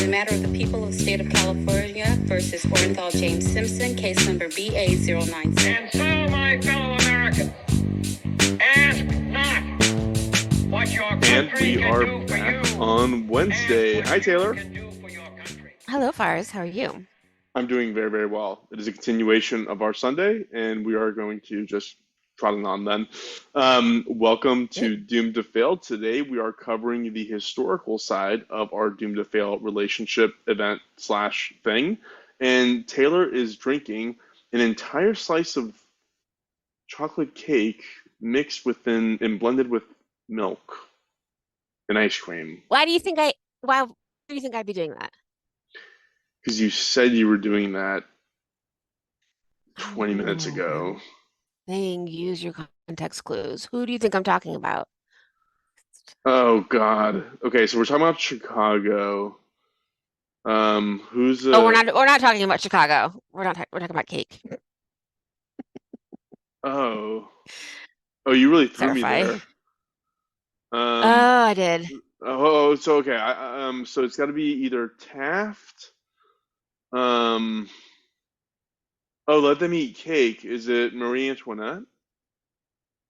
In the matter of the people of the state of California versus Orenthal James Simpson, case number BA097. And so, my fellow Americans, ask not what your country And we are can do for back you. on Wednesday. Hi, Taylor. Hello, Fars. How are you? I'm doing very, very well. It is a continuation of our Sunday, and we are going to just trot it on then. Welcome to Doomed to Fail. Today, we are covering the historical side of our Doomed to Fail relationship event slash thing. And Taylor is drinking an entire slice of chocolate cake mixed within and blended with milk and ice cream. Why do you think I'd be doing that? Because you said you were doing that 20 minutes ago. Saying use your context clues. Who do you think I'm talking about? Oh God. Okay, so we're talking about Chicago. Who's Oh, we're not talking about Chicago. We're talking about cake. Oh, you really threw me Clarify. there. Oh, I did. Oh, so okay. So it's got to be either Taft. Oh, let them eat cake. Is it Marie Antoinette?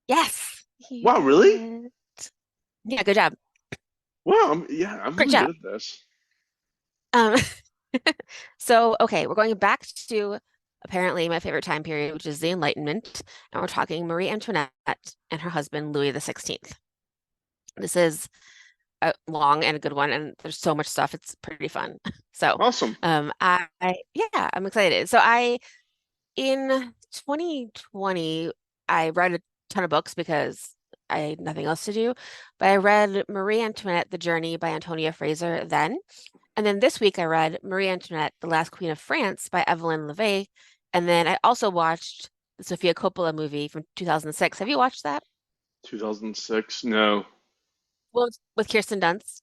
Yes. Wow, really? Yeah, good job. Wow, I'm Great really job. good at this. So, okay, we're going back to apparently my favorite time period, which is the Enlightenment, and we're talking Marie Antoinette and her husband, Louis the 16th. This is a long and a good one, and there's so much stuff. It's pretty fun. So, Awesome. I'm excited. So in 2020, I read a ton of books because I had nothing else to do, but I read Marie Antoinette, The Journey by Antonia Fraser then. And then this week I read Marie Antoinette, The Last Queen of France by Évelyne Levay. And then I also watched the Sofia Coppola movie from 2006. Have you watched that? 2006? No. Well, with Kirsten Dunst.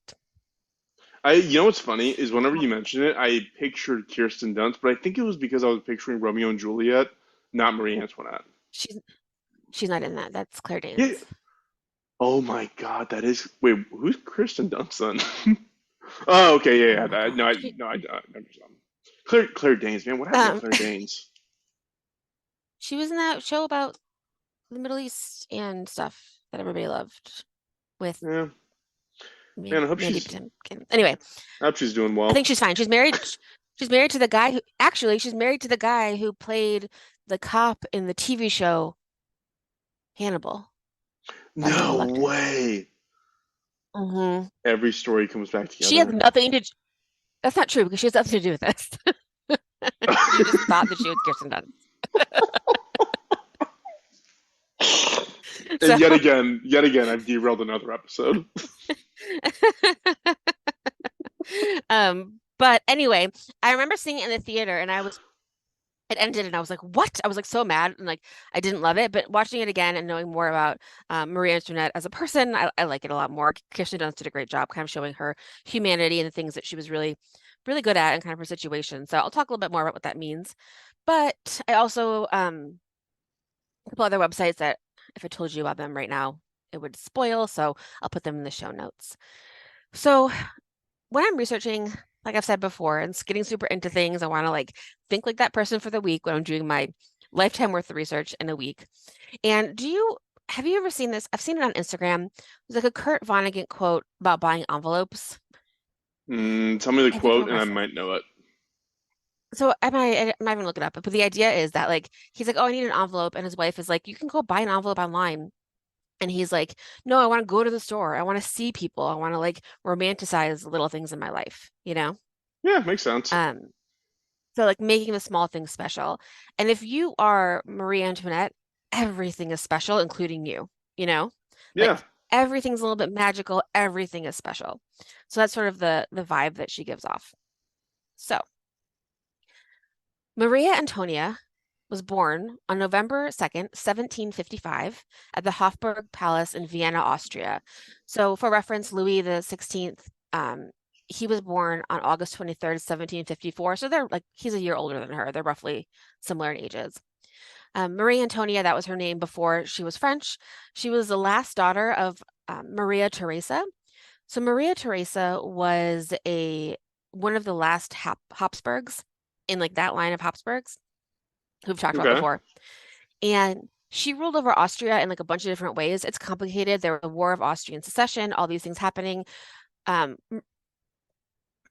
You know what's funny is whenever you mention it, I pictured Kirsten Dunst, but I think it was because I was picturing Romeo and Juliet, not Marie Antoinette. She's not in that. That's Claire Danes. Yeah. Oh my God, that is. Wait, who's Kirsten Dunst then? Oh, okay, yeah. I never saw him. Claire Danes, man. What happened to Claire Danes? She was in that show about the Middle East and stuff that everybody loved. With Man, I hope anyway. I hope she's doing well. I think she's fine. She's married. She's married to the guy who she's married to the guy who played the cop in the TV show Hannibal. No way. Mm-hmm. Every story comes back together. She has nothing to. That's not true because she has nothing to do with this. You just thought that she was Kirsten Dunst. And yet again, I've derailed another episode. But anyway, I remember seeing it in the theater and it ended and I was like, what? I was like so mad and like I didn't love it, but watching it again and knowing more about Marie Antoinette as a person, I like it a lot more. Kirsten Dunst did a great job kind of showing her humanity and the things that she was really, really good at and kind of her situation. So I'll talk a little bit more about what that means. But I also a couple other websites that if I told you about them right now, it would spoil. So I'll put them in the show notes. So when I'm researching, like I've said before, and getting super into things, I want to like think like that person for the week when I'm doing my lifetime worth of research in a week. And have you ever seen this? I've seen it on Instagram. There's like a Kurt Vonnegut quote about buying envelopes. Tell me the quote and I might know it. So I might even look it up, but the idea is that like he's like, oh, I need an envelope, and his wife is like, you can go buy an envelope online. And he's like, no, I want to go to the store. I want to see people. I want to like romanticize little things in my life, you know? Yeah, makes sense. So like making the small things special. And if you are Marie Antoinette, everything is special, including you, you know? Yeah. Like everything's a little bit magical. Everything is special. So that's sort of the vibe that she gives off. So Maria Antonia was born on November 2nd, 1755 at the Hofburg Palace in Vienna, Austria. So for reference, Louis the 16th, he was born on August 23rd, 1754. So he's a year older than her. They're roughly similar in ages. Marie Antonia, that was her name before she was French. She was the last daughter of Maria Theresa. So Maria Theresa was a one of the last Habsburgs in like that line of Habsburgs who've talked about Okay. before. And she ruled over Austria in like a bunch of different ways. It's complicated. There was a war of Austrian secession, all these things happening.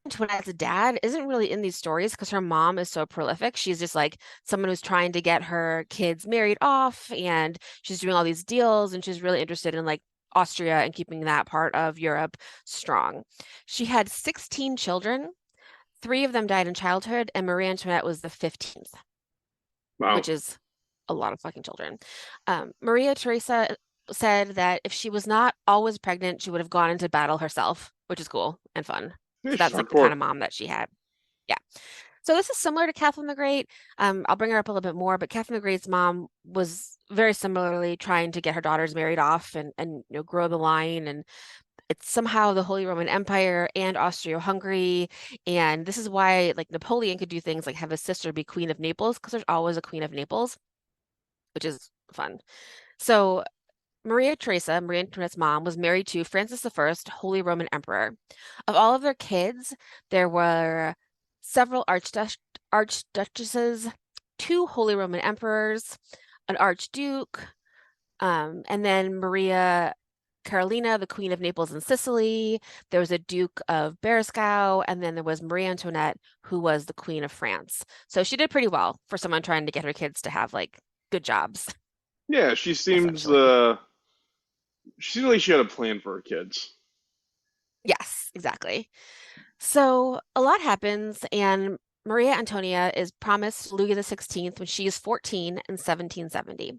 Antoinette's dad isn't really in these stories because her mom is so prolific. She's just like someone who's trying to get her kids married off, and she's doing all these deals, and she's really interested in like Austria and keeping that part of Europe strong. She had 16 children. 3 of them died in childhood, and Marie Antoinette was the 15th, Wow. which is a lot of fucking children. Maria Theresa said that if she was not always pregnant, she would have gone into battle herself, which is cool and fun. Yeah, So she's that's like the kind hardcore. of mom that she had. Yeah. So this is similar to Catherine the Great. I'll bring her up a little bit more, but Catherine the Great's mom was very similarly trying to get her daughters married off and grow the line. And it's somehow the Holy Roman Empire and Austria-Hungary. And this is why like Napoleon could do things like have his sister be Queen of Naples, because there's always a Queen of Naples, which is fun. So Maria Theresa, Marie Antoinette's mom, was married to Francis I, Holy Roman Emperor. Of all of their kids, there were several archduchesses, 2 Holy Roman Emperors, an archduke, and then Maria Carolina, the Queen of Naples and Sicily. There was a Duke of Berrisgau, and then there was Marie Antoinette, who was the Queen of France. So she did pretty well for someone trying to get her kids to have like good jobs, Yeah, she seems essentially. she seemed like she had a plan for her kids. Yes, exactly. So a lot happens, and Maria Antonia is promised Louis XVI when she is 14 in 1770.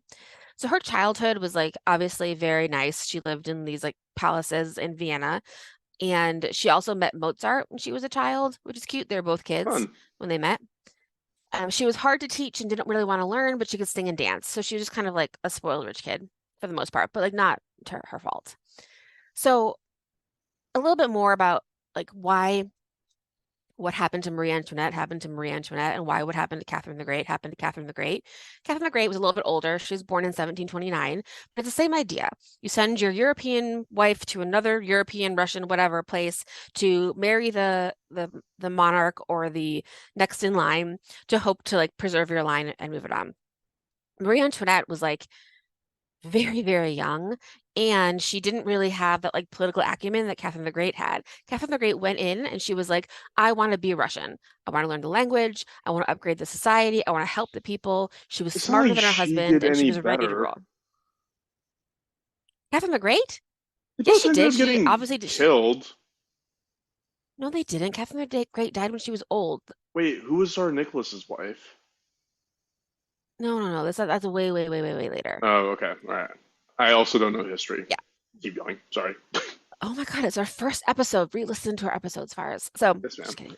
So her childhood was like obviously very nice. She lived in these like palaces in Vienna, and she also met Mozart when she was a child, which is cute. They're both kids Fun. when they met. She was hard to teach and didn't really want to learn, but she could sing and dance. So she was just kind of like a spoiled rich kid for the most part, but like not her fault. So a little bit more about like why what happened to Marie Antoinette happened to Marie Antoinette, and why what happened to Catherine the Great happened to Catherine the Great. Catherine the Great was a little bit older. She was born in 1729, but it's the same idea. You send your European wife to another European, Russian, whatever place to marry the monarch or the next in line to hope to like preserve your line and move it on. Marie Antoinette was like very, very young, and she didn't really have that like political acumen that Catherine the Great had. Catherine the Great went in and she was like, I want to be Russian. I want to learn the language. I want to upgrade the society. I want to help the people. She was It's not smarter like than her she husband did and she any was ready to better. rule. Catherine the Great? They Yes, both she ended did. up She getting obviously did. killed. No, they didn't. Catherine the Great died when she was old. Wait, who was Tsar Nicholas's wife? No, no, no. That's way, way, way, way, way later. Oh, okay. All right. I also don't know history. Yeah. Keep going. Sorry. Oh my God, it's our first episode. Re-listen to our episodes, Fires. So Yes, just ma'am.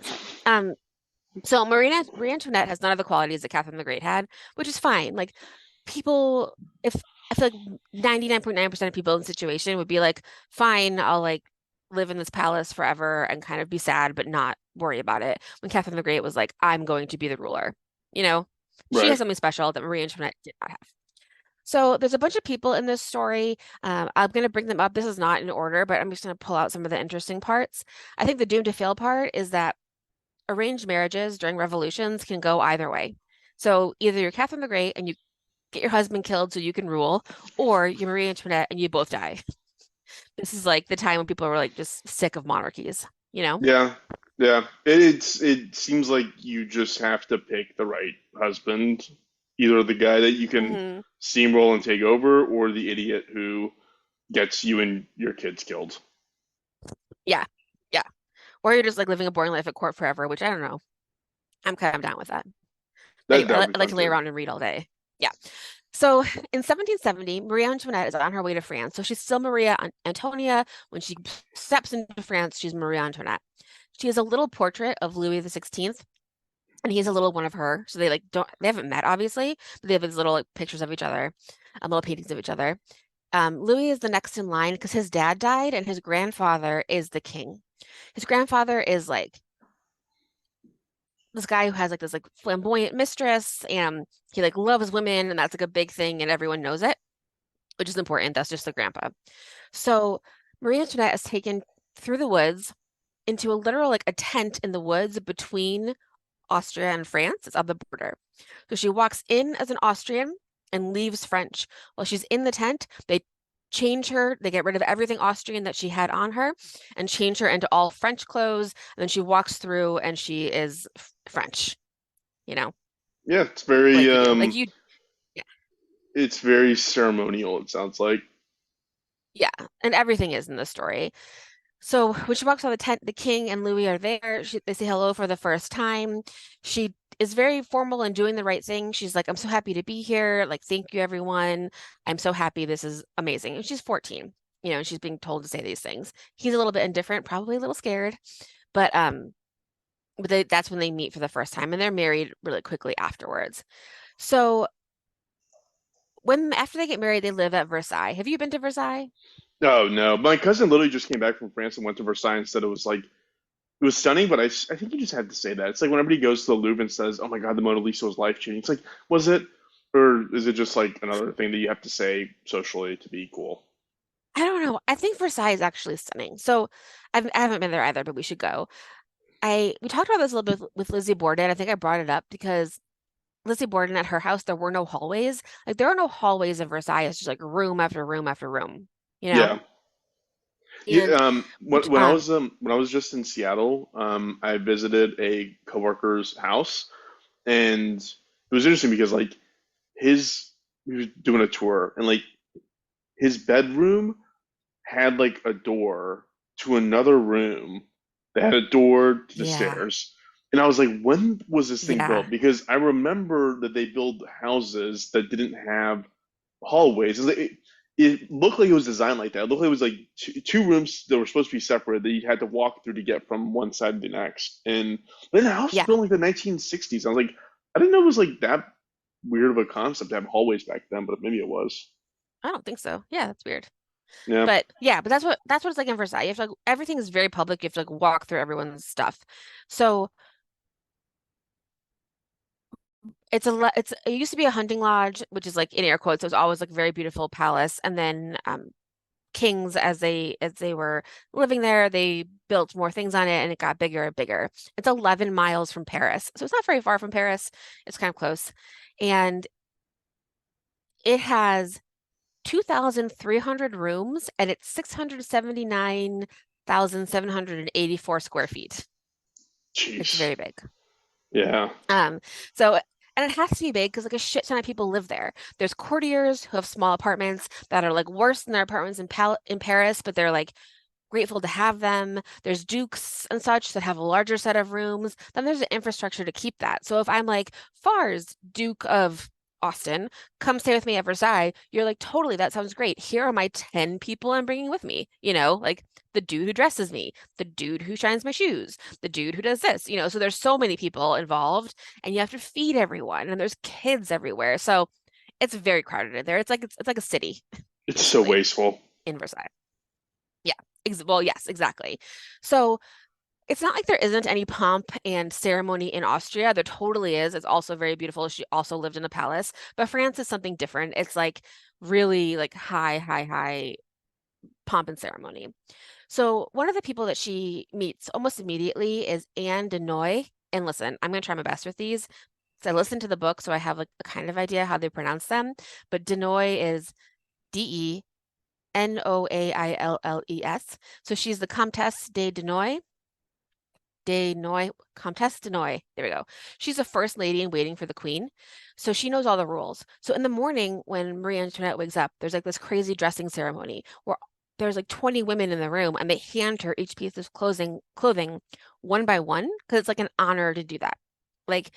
kidding. So Marie Antoinette has none of the qualities that Catherine the Great had, which is fine. Like people, if I feel like 99.9% of people in the situation would be like, fine, I'll like live in this palace forever and kind of be sad, but not worry about it. When Catherine the Great was like, I'm going to be the ruler. You know, she has Right. something special that Marie Antoinette did not have. So there's a bunch of people in this story. I'm going to bring them up. This is not in order, but I'm just going to pull out some of the interesting parts. I think the doomed to fail part is that arranged marriages during revolutions can go either way. So either you're Catherine the Great and you get your husband killed so you can rule, or you're Marie Antoinette and you both die. This is like the time when people were like just sick of monarchies, you know? Yeah. Yeah. It seems like you just have to pick the right husband, either the guy that you can Hmm. steamroll and take over, or the idiot who gets you and your kids killed. Yeah, yeah. Or you're just like living a boring life at court forever, which I don't know. I'm kind of down with that. Anyway, That would be I like fun to lay too. around and read all day. Yeah. So in 1770, Marie Antoinette is on her way to France. So she's still Maria Antonia. When she steps into France, she's Marie Antoinette. She has a little portrait of Louis the 16th, and he's a little one of her. So they haven't met obviously, but they have these little like pictures of each other, little paintings of each other. Louis is the next in line because his dad died and his grandfather is the king. His grandfather is like this guy who has like this like flamboyant mistress, and he like loves women, and that's like a big thing and everyone knows it, which is important. That's just the grandpa. So Marie Antoinette is taken through the woods into a literal like a tent in the woods between Austria and France. It's on the border. So she walks in as an Austrian and leaves French. While she's in the tent, they change her, they get rid of everything Austrian that she had on her and change her into all French clothes. And then she walks through and she is French, you know, Yeah, it's very like you do. Like you, yeah, it's very ceremonial, it sounds like. yeah. And everything is in the story. So when she walks out of the tent, the king and Louis are there. They say hello for the first time. She is very formal and doing the right thing. She's like, I'm so happy to be here. Like, thank you, everyone. I'm so happy. This is amazing. And she's 14, and she's being told to say these things. He's a little bit indifferent, probably a little scared, but that's when they meet for the first time, and they're married really quickly afterwards. So after they get married, they live at Versailles. Have you been to Versailles? Oh no, my cousin literally just came back from France and went to Versailles and said it was stunning, but I think you just had to say that. It's like when everybody goes to the Louvre and says, "Oh my God, the Mona Lisa was life-changing." It's like, was it, or is it just like another thing that you have to say socially to be cool? I don't know. I think Versailles is actually stunning. So I haven't been there either, but we should go. We talked about this a little bit with Lizzie Borden. I think I brought it up because Lizzie Borden at her house, there were no hallways. Like there are no hallways in Versailles. It's just like room after room after room, you know? Yeah. Yeah, And which when I was just in Seattle, I visited a coworker's house, and it was interesting because like his he was doing a tour, and like his bedroom had like a door to another room that had a door to the yeah, stairs. And I was like, when was this thing yeah, built? Because I remember that they built houses that didn't have hallways. It looked like it was designed like that. It looked like it was like two rooms that were supposed to be separate that you had to walk through to get from one side to the next. And then the house was yeah. built in like the 1960s. I was like, I didn't know it was like that weird of a concept to have hallways back then, but maybe it was. I don't think so. Yeah, that's weird. Yeah. But yeah, but that's what it's like in Versailles. You have to like everything is very public. You have to like walk through everyone's stuff. So it used to be a hunting lodge, which is like in air quotes. It was always like a very beautiful palace. And then kings as they were living there, they built more things on it and it got bigger and bigger. It's 11 miles from Paris. So it's not very far from Paris. It's kind of close. And it has 2,300 rooms and it's 679,784 square feet. It's Jeez. very big. Yeah. Um, so and it has to be big because like a shit ton of people live there. There's courtiers who have small apartments that are like worse than their apartments in Paris, but they're like grateful to have them. There's dukes and such that have a larger set of rooms. Then there's the infrastructure to keep that. So if I'm like, Fars, Duke of Austin, come stay with me at Versailles, you're like, totally, that sounds great. Here are my 10 people I'm bringing with me. Like the dude who dresses me, the dude who shines my shoes, the dude who does this, So there's so many people involved and you have to feed everyone and there's kids everywhere. So it's very crowded in there. It's like a city, It's so basically, wasteful. in Versailles. Yeah. Well, yes, exactly. So it's not like there isn't any pomp and ceremony in Austria. There totally is. It's also very beautiful. She also lived in a palace, but France is something different. It's like really like high, high, high pomp and ceremony. So one of the people that she meets almost immediately is Anne de Noy. And listen, I'm going to try my best with these. So I listened to the book, so I have like a kind of idea how they pronounce them. But de Noy is Denoailles. So she's the Comtesse de Noy. Comtesse de Noy. There we go. She's a first lady in waiting for the queen. So she knows all the rules. So in the morning when Marie Antoinette wakes up, there's like this crazy dressing ceremony where there's like 20 women in the room and they hand her each piece of clothing one by one because it's like an honor to do that. Like,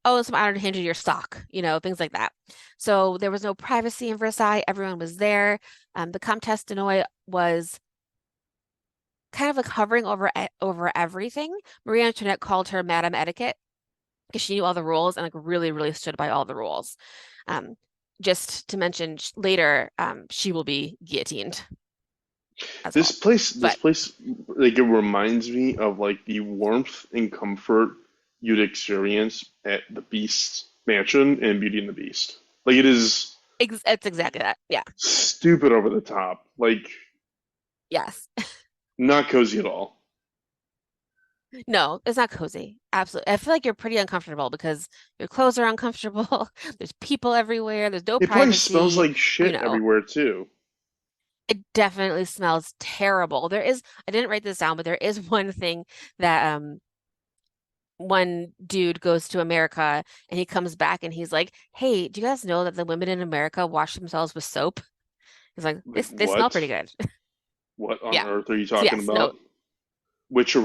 oh, it's an honor to hand you your stock, things like that. So there was no privacy in Versailles. Everyone was there. The Comtesse de Noy was kind of like hovering over everything. Marie Antoinette called her Madame Etiquette because she knew all the rules and like really, really stood by all the rules. Um, just to mention later, she will be guillotined as well. This But place, like it reminds me of like the warmth and comfort you'd experience at the Beast Mansion in Beauty and the Beast. Like it is it's exactly that. Yeah. stupid over the top, like Yes. not cozy at all. No, it's not cozy. Absolutely. I feel like you're pretty uncomfortable because your clothes are uncomfortable. There's people everywhere. There's no It probably smells privacy. like You shit know, everywhere too. it definitely smells terrible. I didn't write this down, but there is one thing that one dude goes to America and he comes back and he's like, "Hey, do you guys know that the women in America wash themselves with soap?" He's like, Like they smell what? pretty good." What on Yeah. earth are you So talking yes, no, about?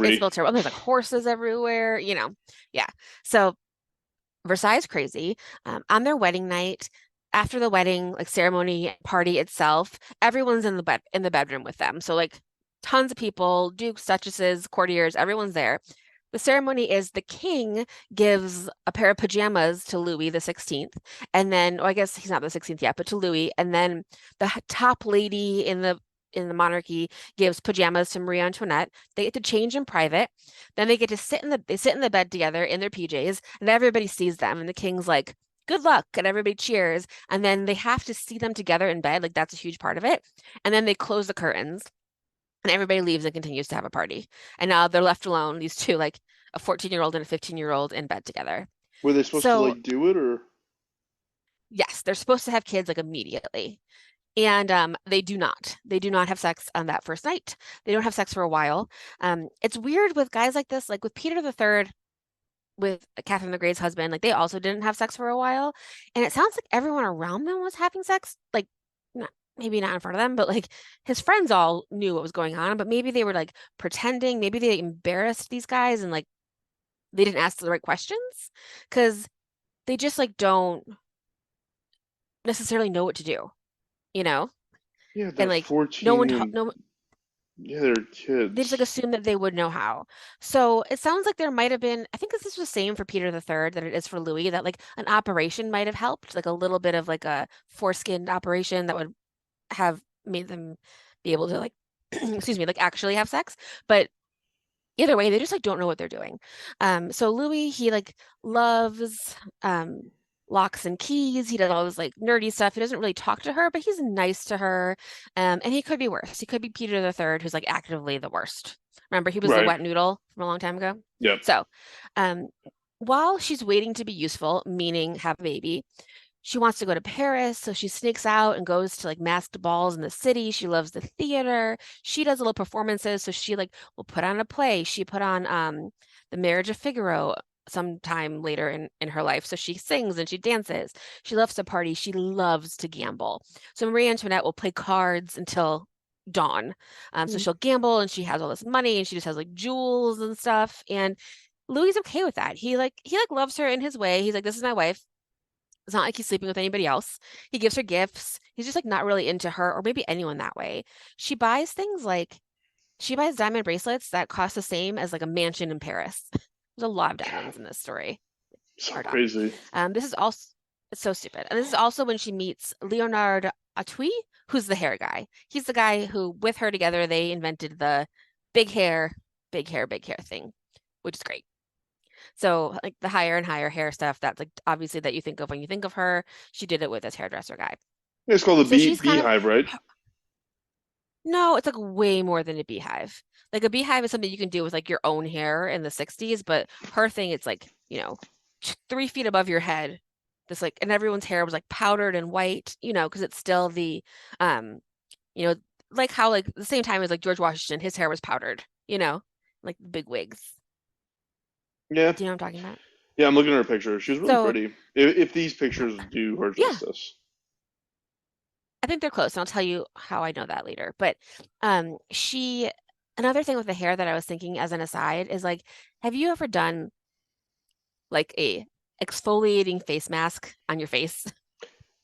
it Witchery. smells terrible. And there's like horses everywhere, you know. Yeah. So Versailles is crazy. On their wedding night, after the wedding, like ceremony party itself, everyone's in the bedroom with them. So like tons of people, dukes, duchesses, courtiers, everyone's there. The ceremony is the king gives a pair of pajamas to Louis the 16th, and then, oh, I guess he's not the 16th yet, but to Louis, and then the top lady in the monarchy gives pajamas to Marie Antoinette. They get to change in private. Then they get to sit in the bed together in their PJs, and everybody sees them. And the king's like, "Good luck," and everybody cheers. And then they have to see them together in bed, like that's a huge part of it. And then they close the curtains, and everybody leaves and continues to have a party. And now they're left alone, these two, like a 14-year-old and a 15-year-old in bed together. Were they supposed to So like do it or? yes, they're supposed to have kids like immediately. And they do not. They do not have sex on that first night. They don't have sex for a while. It's weird with guys like this, like with Peter the Third, with Catherine the Great's husband, like they also didn't have sex for a while. And it sounds like everyone around them was having sex, like not, maybe not in front of them, but like his friends all knew what was going on, but maybe they were like pretending, maybe they embarrassed these guys and like they didn't ask the right questions because they just like don't necessarily know what to do, you know? Yeah, And they're like no one 14 ta and no yeah, they're they just like kids. assume that they would know how. So it sounds like there might have been, I think this is the same for Peter the Third that it is for Louis, that like an operation might have helped, like a little bit of like a foreskin operation that would have made them be able to like, excuse me, like actually have sex. But either way, they just like don't know what they're doing. So Louis, he like loves locks and keys. He does all this like nerdy stuff. He doesn't really talk to her, but he's nice to her. And he could be worse. He could be Peter the Third, who's like actively the worst. Remember, he was the Right. wet noodle from a long time ago. Yep. So, um, while she's waiting to be useful, meaning have a baby, she wants to go to Paris, so she sneaks out and goes to like masked balls in the city. She loves the theater. She does little performances, so she like will put on a play. She put on The Marriage of Figaro sometime later in her life. So she sings and she dances. She loves to party. She loves to gamble. So Marie Antoinette will play cards until dawn. So she'll gamble and she has all this money and she just has like jewels and stuff. And Louis is okay with that. He like loves her in his way. He's like, this is my wife. It's not like he's sleeping with anybody else. He gives her gifts. He's just like not really into her or maybe anyone that way. She buys things like she buys diamond bracelets that cost the same as like a mansion in Paris. There's a lot of God, diamonds in this story. so Hard on. crazy. This is also it's so stupid. And this is also when she meets Leonard Atui, who's the hair guy. He's the guy who, with her together, they invented the big hair, big hair, big hair thing, which is great. So like the higher and higher hair stuff, that's like obviously that you think of when you think of her. She did it with this hairdresser guy. It's called a So she's kind of beehive, right? no, it's like way more than a beehive. Like a beehive is something you can do with like your own hair in the 60s, but her thing, it's like, 3 feet above your head. This like, and everyone's hair was like powdered and white, because it's still um, you know, like how like the same time as like George Washington, his hair was powdered, like big wigs. Yeah. Do you know what I'm talking about? Yeah, I'm looking at her picture. She's really So pretty. If these pictures do her yeah, justice. I think they're close, and I'll tell you how I know that later. But she another thing with the hair that I was thinking as an aside is like, have you ever done like a exfoliating face mask on your face?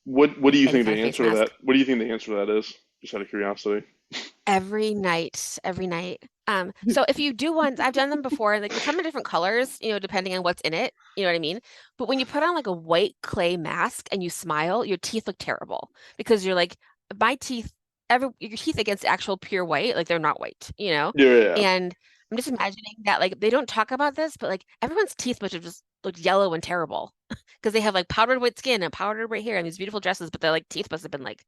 What do Like you any think kind the of face answer to that? mask? What do you think the answer to that is? Just out of curiosity. Every night, every night. So if you do ones, I've done them before, like they come in different colors, depending on what's in it, you know what I mean? But when you put on like a white clay mask and you smile, your teeth look terrible because you're like, my teeth, your teeth against actual pure white, like they're not white, you know? Yeah, yeah, yeah. And I'm just imagining that like they don't talk about this, but like everyone's teeth must have just looked yellow and terrible because they have like powdered white skin and powdered white hair and these beautiful dresses, but their like teeth must have been like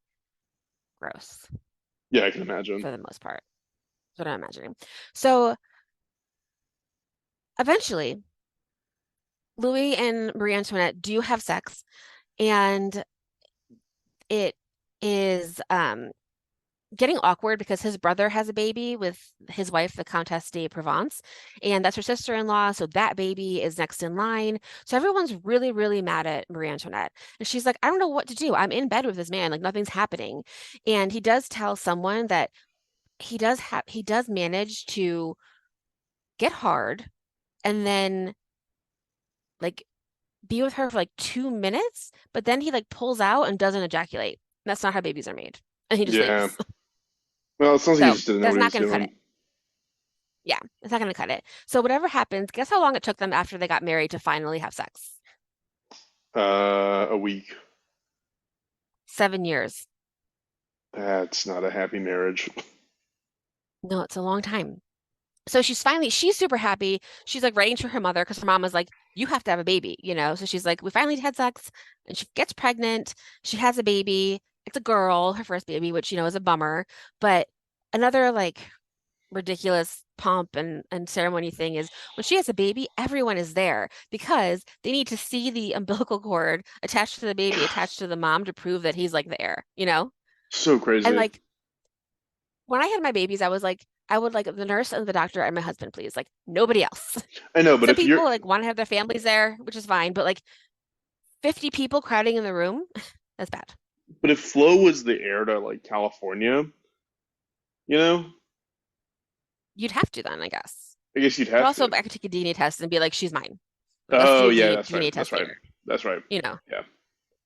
gross Yeah, I can imagine. for the most part. That's what I'm imagining. So eventually, Louis and Marie Antoinette do have sex, and it is getting awkward because his brother has a baby with his wife, the Countess de Provence, and that's her sister-in-law. So that baby is next in line. So everyone's really, really mad at Marie Antoinette. And she's like, I don't know what to do. I'm in bed with this man, like nothing's happening. And he does tell someone that he does manage to get hard and then like be with her for like 2 minutes, but then he like pulls out and doesn't ejaculate. That's not how babies are made. And he just Yeah. leaves. Well, it sounds like he So just didn't know that's what he not was going to cut it. doing. Yeah, it's not going to cut it. So whatever happens, guess how long it took them after they got married to finally have sex? A week. 7 years. That's not a happy marriage. No, it's a long time. So she's super happy. She's like writing to her mother because her mom was like, you have to have a baby, you know? So she's like, we finally had sex, and she gets pregnant. She has a baby. It's a girl, her first baby, which, is a bummer. But another like ridiculous pomp and ceremony thing is when she has a baby, everyone is there because they need to see the umbilical cord attached to the baby, attached to the mom to prove that he's like the heir, you know? So And crazy. like when I had my babies, I would like the nurse and the doctor and my husband, please. Like nobody else. I know, but Some if you're people like want to have their families there, which is fine, but like 50 people crowding in the room, that's bad. but if Flo was the heir to like California, you know, You'd have to then, I guess. I guess you'd But have also to. I could take a DNA test and be like, she's mine. Like, let's Oh do a yeah, that's right. DNA That's test right. here, That's right. you know. Yeah,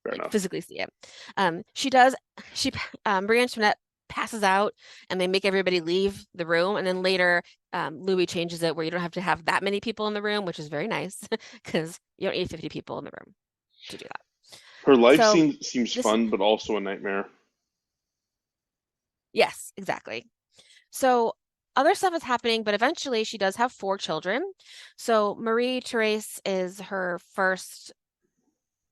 fair Like enough. physically see it. She does. She Marie Antoinette passes out, and they make everybody leave the room. And then later, Louis changes it where you don't have to have that many people in the room, which is very nice because you don't need 50 people in the room to do that. Her life So seems this, fun, but also a nightmare. yes, exactly. So other stuff is happening, but eventually she does have 4 children. So Marie Therese is her first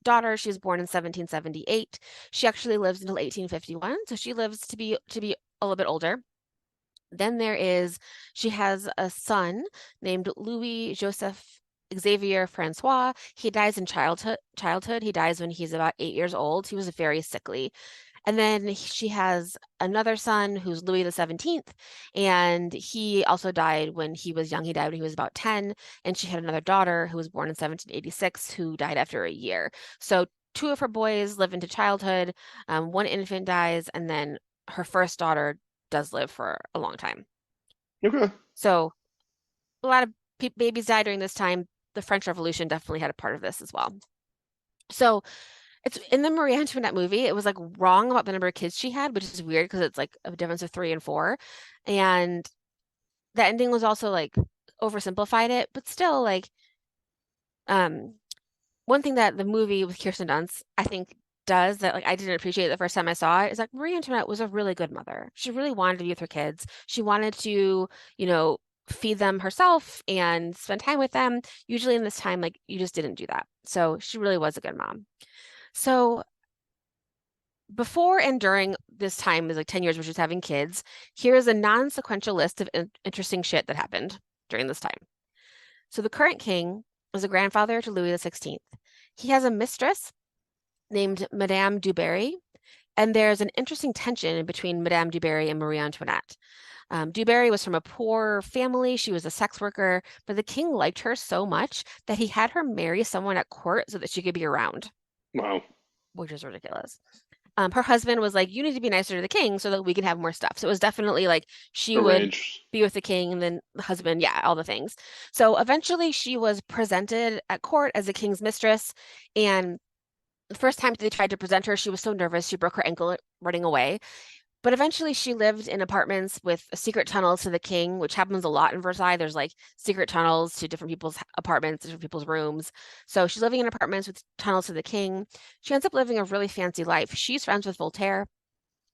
daughter. She was born in 1778. She actually lives until 1851, so she lives to be a little bit older. Then she has a son named Louis Joseph Xavier Francois. He dies in childhood. He dies when he's about 8 years old. He was very sickly. And then she has another son who's Louis the 17th, and he also died when he was young. He died when he was about 10, and she had another daughter who was born in 1786 who died after a year. So 2 of her boys live into childhood. One infant dies, and then her first daughter does live for a long time. Okay. So a lot of babies die during this time. The French Revolution definitely had a part of this as well. So it's in the Marie Antoinette movie, it was like wrong about the number of kids she had, which is weird because it's like a difference of 3 and 4. And the ending was also like oversimplified it, but still like one thing that the movie with Kirsten Dunst, I think does that like I didn't appreciate the first time I saw it is like Marie Antoinette was a really good mother. She really wanted to be with her kids. She wanted to, feed them herself and spend time with them. Usually in this time, like you just didn't do that. So she really was a good mom. So before and during this time is like 10 years where she's having kids, here's a non-sequential list of interesting shit that happened during this time. So the current king was a grandfather to Louis XVI. He has a mistress named Madame du Barry, and there's an interesting tension between Madame du Barry and Marie Antoinette. Du Barry was from a poor family. She was a sex worker, but the king liked her so much that he had her marry someone at court so that she could be around, Wow. which is ridiculous. Her husband was like, you need to be nicer to the king so that we can have more stuff. So it was definitely like she would Arranged. be with the king and then the husband, yeah, all the things. So eventually she was presented at court as the king's mistress. And the first time they tried to present her, she was so nervous, she broke her ankle running away. But eventually she lived in apartments with secret tunnels to the king, which happens a lot in Versailles. There's like secret tunnels to different people's apartments, different people's rooms. So she's living in apartments with tunnels to the king. She ends up living a really fancy life. She's friends with Voltaire.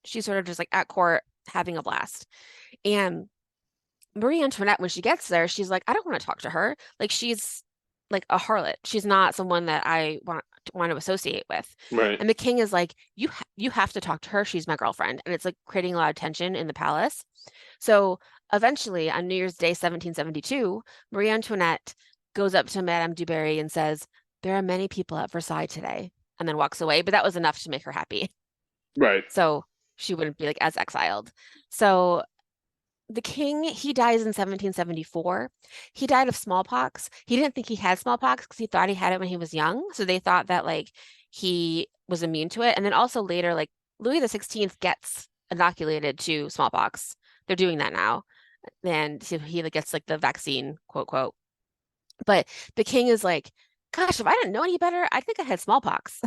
She's sort of just like at court having a blast. And Marie Antoinette, when she gets there, she's like, I don't want to talk to her. Like she's like a harlot. She's not someone that I want to associate with. Right. And the king is like, you have to talk to her. She's my girlfriend. And it's like creating a lot of tension in the palace. So eventually on New Year's Day, 1772, Marie Antoinette goes up to Madame du Barry and says, "There are many people at Versailles today," and then walks away. But that was enough to make her happy. Right. So she wouldn't be like as exiled. So the king, he dies in 1774. He died of smallpox. He didn't think he had smallpox because he thought he had it when he was young. So they thought that like he was immune to it. And then also later, like Louis the 16th gets inoculated to smallpox. They're doing that now. And he like, gets like the vaccine, quote, quote. But the king is like, gosh, if I didn't know any better, I think I had smallpox.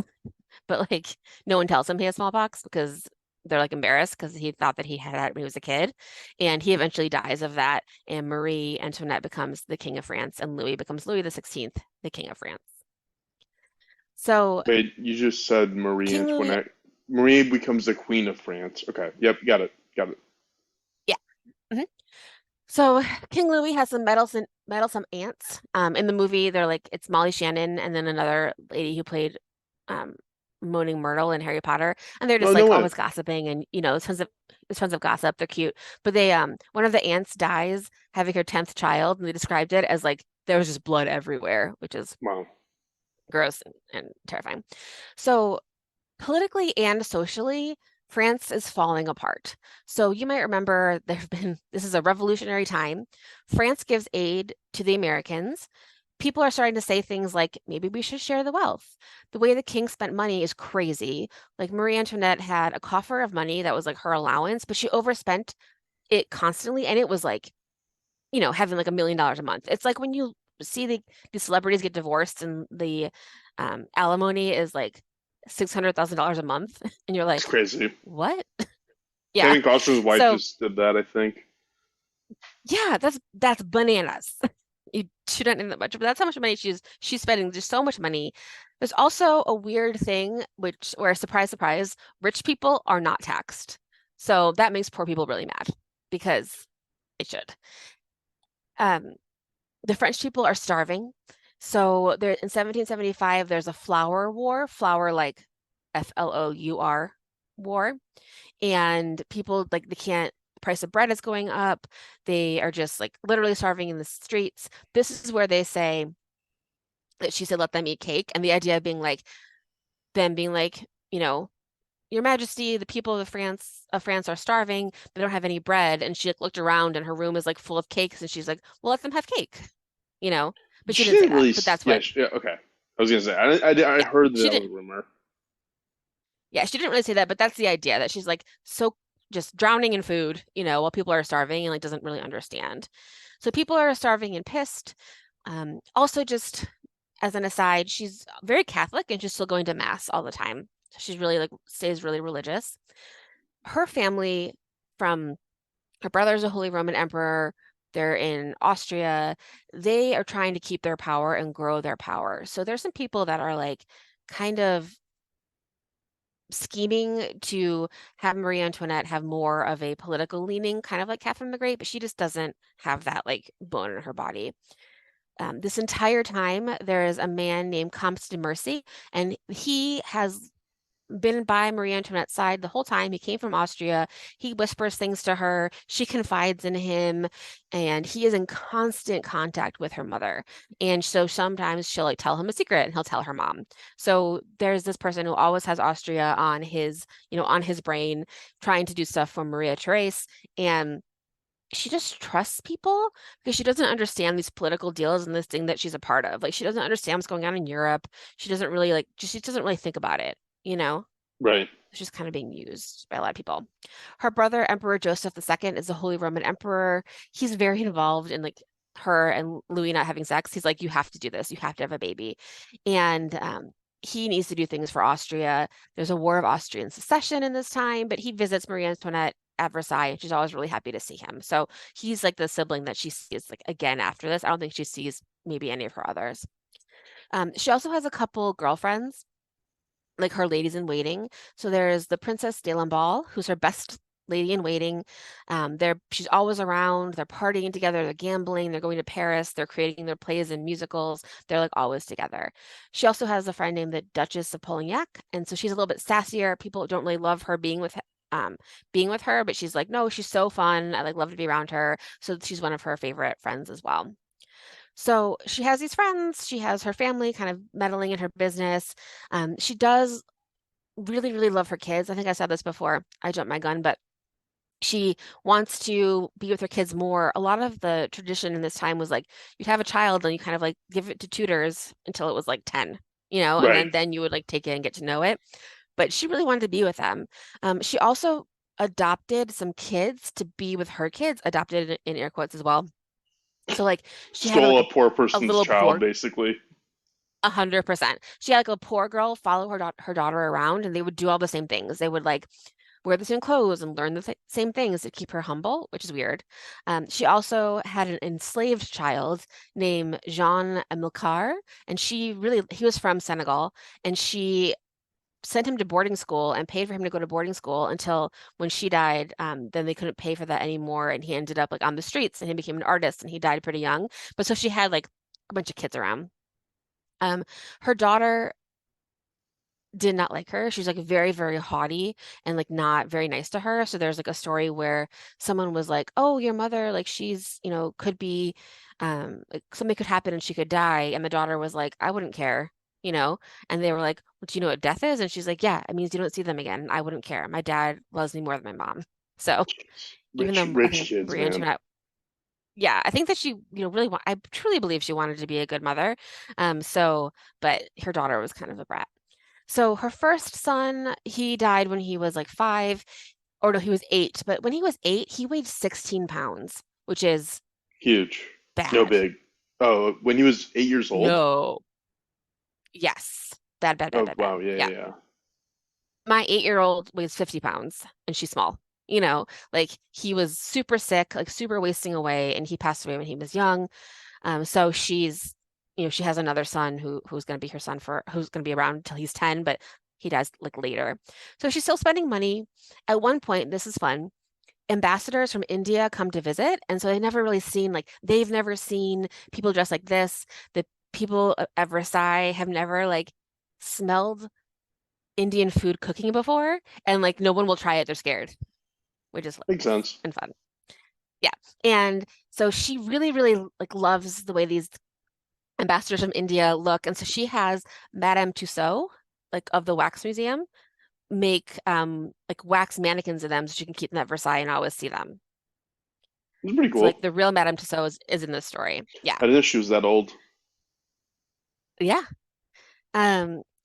But like no one tells him he has smallpox because they're like embarrassed because he thought that he had it when he was a kid. And he eventually dies of that. And Marie Antoinette becomes the king of France, and Louis becomes Louis the 16th, the king of France. So Wait, you just said Marie King Louis, Antoinette. Marie becomes the Queen of France. Okay. Yep. Got it. Got it. yeah. Mhm. So King Louis has some meddlesome aunts. In the movie, they're like it's Molly Shannon and then another lady who played um, Moaning Myrtle in Harry Potter, and they're Oh, just no like way. always gossiping, and there's tons of gossip. They're cute, but they one of the aunts dies having her 10th child, and they described it as like there was just blood everywhere, which is Wow. gross and terrifying. So politically and socially, France is falling apart. So you might remember this is a revolutionary time. France gives aid to the Americans. People are starting to say things like, maybe we should share the wealth. The way the king spent money is crazy. Like Marie Antoinette had a coffer of money that was like her allowance, but she overspent it constantly. And it was like, having like $1 million a month. It's like when you see the celebrities get divorced and the alimony is like $600,000 a month, and you're It's like, crazy. what? Yeah. Kevin Costner's wife So just did that, I think. yeah, that's bananas. You shouldn't need that much, but that's how much money she's spending. There's so much money. There's also a weird thing where surprise, surprise, rich people are not taxed. So that makes poor people really mad because it should. Um, the French people are starving. So there in 1775, there's a flour war, flour like FLOUR war. And people like they can't, the price of bread is going up. They are just like literally starving in the streets. This is where they say that she said, let them eat cake. And the idea of them being like, Your Majesty, the people of France are starving. They don't have any bread. And she like, looked around and her room is like full of cakes. And she's like, well, let them have cake, you know? But she She didn't say didn't that. really. But that's Yeah, what, yeah. Okay. I was gonna say. I yeah, heard that she that was didn't. a rumor. Yeah, she didn't really say that, but that's the idea that she's like so just drowning in food, while people are starving and like doesn't really understand. So people are starving and pissed. Also, just as an aside, she's very Catholic and she's still going to mass all the time. She's really like stays really religious. Her family from her brother's a Holy Roman Emperor. They're in Austria. They are trying to keep their power and grow their power. So there's some people that are like kind of scheming to have Marie Antoinette have more of a political leaning, kind of like Catherine the Great, but she just doesn't have that like bone in her body. This entire time, there is a man named Comte de Mercy, and he has been by Marie Antoinette's side the whole time. He came from Austria. He whispers things to her. She confides in him, and he is in constant contact with her mother. And so sometimes she'll like tell him a secret, and he'll tell her mom. So there's this person who always has Austria on his brain, trying to do stuff for Maria Therese, and she just trusts people because she doesn't understand these political deals and this thing that she's a part of. Like she doesn't understand what's going on in Europe. She doesn't really she doesn't really think about it, you know? Right. She's kind of being used by a lot of people. Her brother, Emperor Joseph II, is the Holy Roman Emperor. He's very involved in like her and Louis not having sex. He's like, you have to do this. You have to have a baby. And he needs to do things for Austria. There's a war of Austrian succession in this time, but he visits Marie Antoinette at Versailles, and she's always really happy to see him. So he's like the sibling that she sees like again after this. I don't think she sees maybe any of her others. She also has a couple girlfriends, like her ladies in waiting. So there's the Princess de Lamballe, who's her best lady in waiting. She's always around. They're partying together. They're gambling. They're going to Paris. They're creating their plays and musicals. They're like always together. She also has a friend named the Duchess of Polignac, and so she's a little bit sassier. People don't really love her being with her, but she's like, no, she's so fun. I like love to be around her. So she's one of her favorite friends as well. So she has these friends, she has her family kind of meddling in her business. She does really, really love her kids. I think I said this before. I jumped my gun, but she wants to be with her kids more. A lot of the tradition in this time was like you'd have a child and you kind of like give it to tutors until it was like 10, and Right. then you would like take it and get to know it. But she really wanted to be with them. She also adopted some kids to be with her kids, adopted in air quotes as well. So like she had Stole like a poor a person's little child, poor basically. 100%. She had like a poor girl follow her daughter around, and they would do all the same things. They would like wear the same clothes and learn the same things to keep her humble, which is weird. She also had an enslaved child named Jean Amilcar, and he was from Senegal, and she sent him to boarding school and paid for him to go to boarding school until when she died, then they couldn't pay for that anymore, and he ended up like on the streets, and he became an artist, and he died pretty young. But so she had like a bunch of kids around. Um, Her daughter did not like her. She's like very, very haughty and like not very nice to her. So there's like a story where someone was like, "Oh, your mother, like she's, could be, like something could happen and she could die." And the daughter was like, "I wouldn't care, you know?" And they were like, "Well, do you know what death is?" And she's like, "Yeah, it means you don't see them again. I wouldn't care. My dad loves me more than my mom." So even Rich, though I rich think kids, Marie man. Antoinette, yeah, I think that she, really I truly believe she wanted to be a good mother. So, but her daughter was kind of a brat. So her first son, he died when he was like 5, or no, he was 8. But when he was 8, he weighed 16 pounds, which is Huge. No bad. big. Oh, when he was 8 years old? No. Yes. Bad, bad, bad, Oh, bad, wow. bad. Yeah, Yeah. yeah, yeah. My 8-year-old weighs 50 pounds and she's small. Like he was super sick, like super wasting away, and he passed away when he was young. So she has another son who's going to be her son who's going to be around until he's 10, but he dies like later. So she's still spending money. At one point, this is fun. Ambassadors from India come to visit, and so they've never seen people dressed like this. The people at Versailles have never like smelled Indian food cooking before, and like no one will try it. They're scared, which is Makes hilarious sense. and fun. Yeah. And so she really, really like loves the way these ambassadors from India look. And so she has Madame Tussaud, like of the wax museum, make like wax mannequins of them so she can keep them at Versailles and always see them. It's pretty So like cool. the real Madame Tussaud is in this story. Yeah. I didn't know she was that old. Yeah.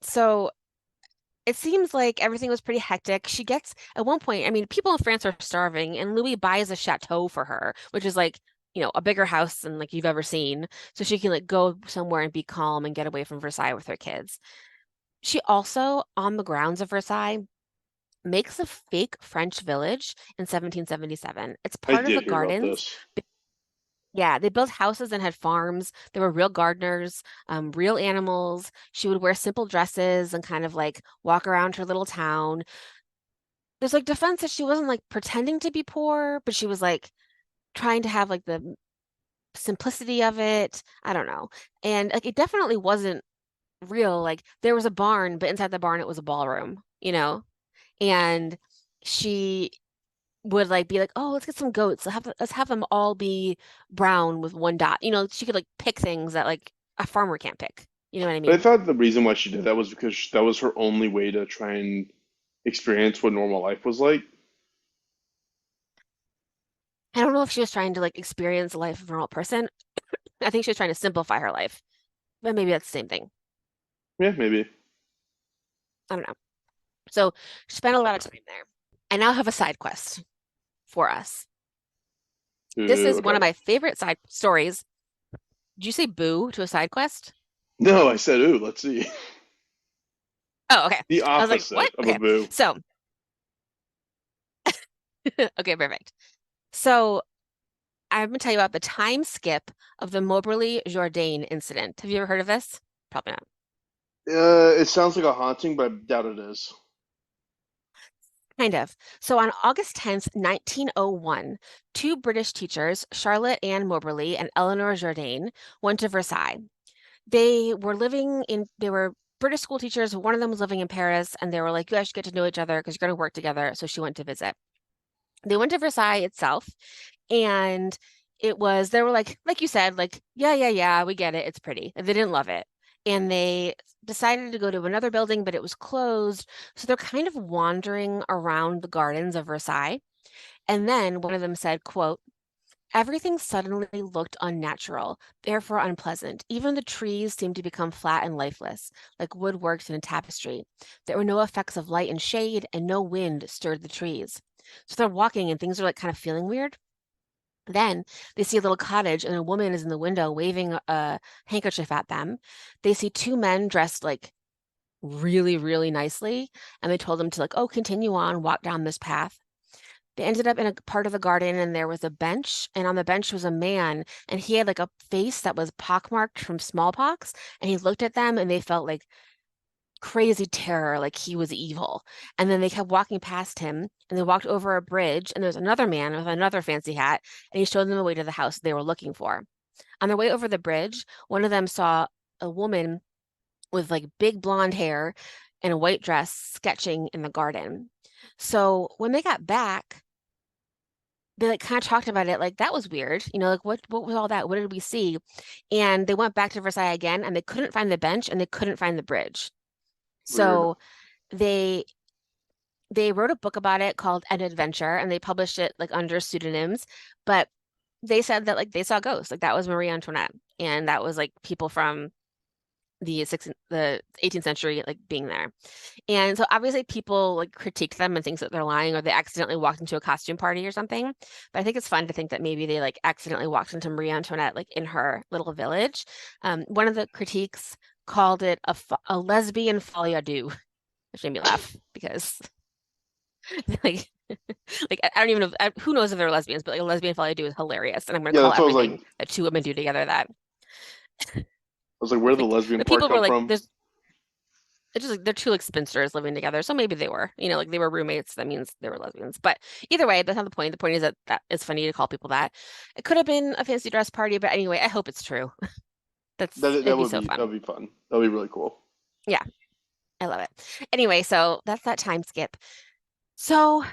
So it seems like everything was pretty hectic. She gets at one point, I mean, people in France are starving, and Louis buys a chateau for her, which is like, a bigger house than like you've ever seen. So she can like go somewhere and be calm and get away from Versailles with her kids. She also, on the grounds of Versailles, makes a fake French village in 1777. It's I part of the did hear about gardens. this. Yeah, they built houses and had farms. There were real gardeners, real animals. She would wear simple dresses and kind of like walk around her little town. There's like defense that she wasn't like pretending to be poor, but she was like trying to have like the simplicity of it. I don't know. And like it definitely wasn't real. Like there was a barn, but inside the barn it was a ballroom, And she would like be like, "Oh, let's get some goats. Let's have them all be brown with one dot." She could like pick things that like a farmer can't pick. You know what I But I mean? thought the reason why she did that was because that was her only way to try and experience what normal life was like. I don't know if she was trying to like experience the life of a normal person. I think she was trying to simplify her life, but maybe that's the same thing. Yeah, maybe. I don't know. So she spent a lot of time there. I now have a side quest for us. This Ooh, is one okay. of my favorite side stories. Did you say boo to a side quest? No, I said, ooh, let's see. Oh, okay. The I was like, what? opposite of a Okay. boo. So, okay, perfect. So I'm going to tell you about the time skip of the Moberly Jourdain incident. Have you ever heard of this? Probably not. It sounds like a haunting, but I doubt it is. Kind of. So on August 10th, 1901, two British teachers, Charlotte Ann Moberly and Eleanor Jourdain, went to Versailles. They were British school teachers. One of them was living in Paris, and they were like, you guys should get to know each other because you're going to work together. So she went to visit. They went to Versailles itself, and they were like you said, like, yeah, we get it. It's pretty. And they didn't love it. And they decided to go to another building, but it was closed. So they're kind of wandering around the gardens of Versailles. And then one of them said, quote, everything suddenly looked unnatural, therefore unpleasant. Even the trees seemed to become flat and lifeless, like wood worked in a tapestry. There were no effects of light and shade, and no wind stirred the trees. So they're walking and things are like kind of feeling weird. Then they see a little cottage and a woman is in the window waving a handkerchief at them. They see two men dressed like really, really nicely, and they told them to like, oh, continue on, walk down this path. They ended up in a part of the garden and there was a bench, and on the bench was a man, and he had like a face that was pockmarked from smallpox, and he looked at them and they felt like crazy terror, like he was evil. And then they kept walking past him and they walked over a bridge, and there's another man with another fancy hat, and he showed them the way to the house they were looking for. On their way over the bridge, one of them saw a woman with like big blonde hair and a white dress sketching in the garden. So when they got back, they like kind of talked about it like that was weird, like what was all that? What did we see? And they went back to Versailles again and they couldn't find the bench and they couldn't find the bridge. Weird. So they they wrote a book about it called An Adventure and they published it like under pseudonyms, but they said that like they saw ghosts. Like that was Marie Antoinette and that was like people from the 18th century like being there. And so obviously people like critique them and think that they're lying or they accidentally walked into a costume party or something. But I think it's fun to think that maybe they like accidentally walked into Marie Antoinette like in her little village. One of the critiques called it a lesbian folie à deux, which made me laugh because like I don't even know who knows if they're lesbians, but like a lesbian folie à deux is hilarious, and I'm going to Yeah, call that's what I was like. everything that two women do together that. I was like, where did the Like lesbian the part people were come like, from? there's it's just like they're two like spinsters living together. So maybe they were, like they were roommates. That means they were lesbians. But either way, that's not the point. The point is that it's funny to call people that. It could have been a fancy dress party, but anyway, I hope it's true. That It'd be would so be fun. fun. That would be really cool. Yeah, I love it. Anyway, so that's that time skip. So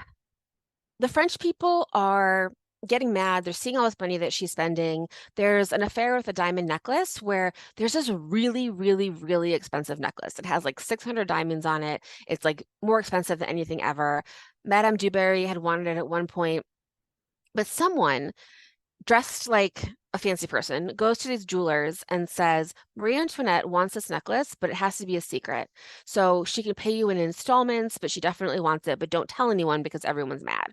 the French people are getting mad. They're seeing all this money that she's spending. There's an affair with a diamond necklace where there's this really, really, really expensive necklace. It has like 600 diamonds on it. It's like more expensive than anything ever. Madame du Barry had wanted it at one point, but someone dressed like a fancy person goes to these jewelers and says, Marie Antoinette wants this necklace, but it has to be a secret. So she can pay you in installments, but she definitely wants it, but don't tell anyone because everyone's mad.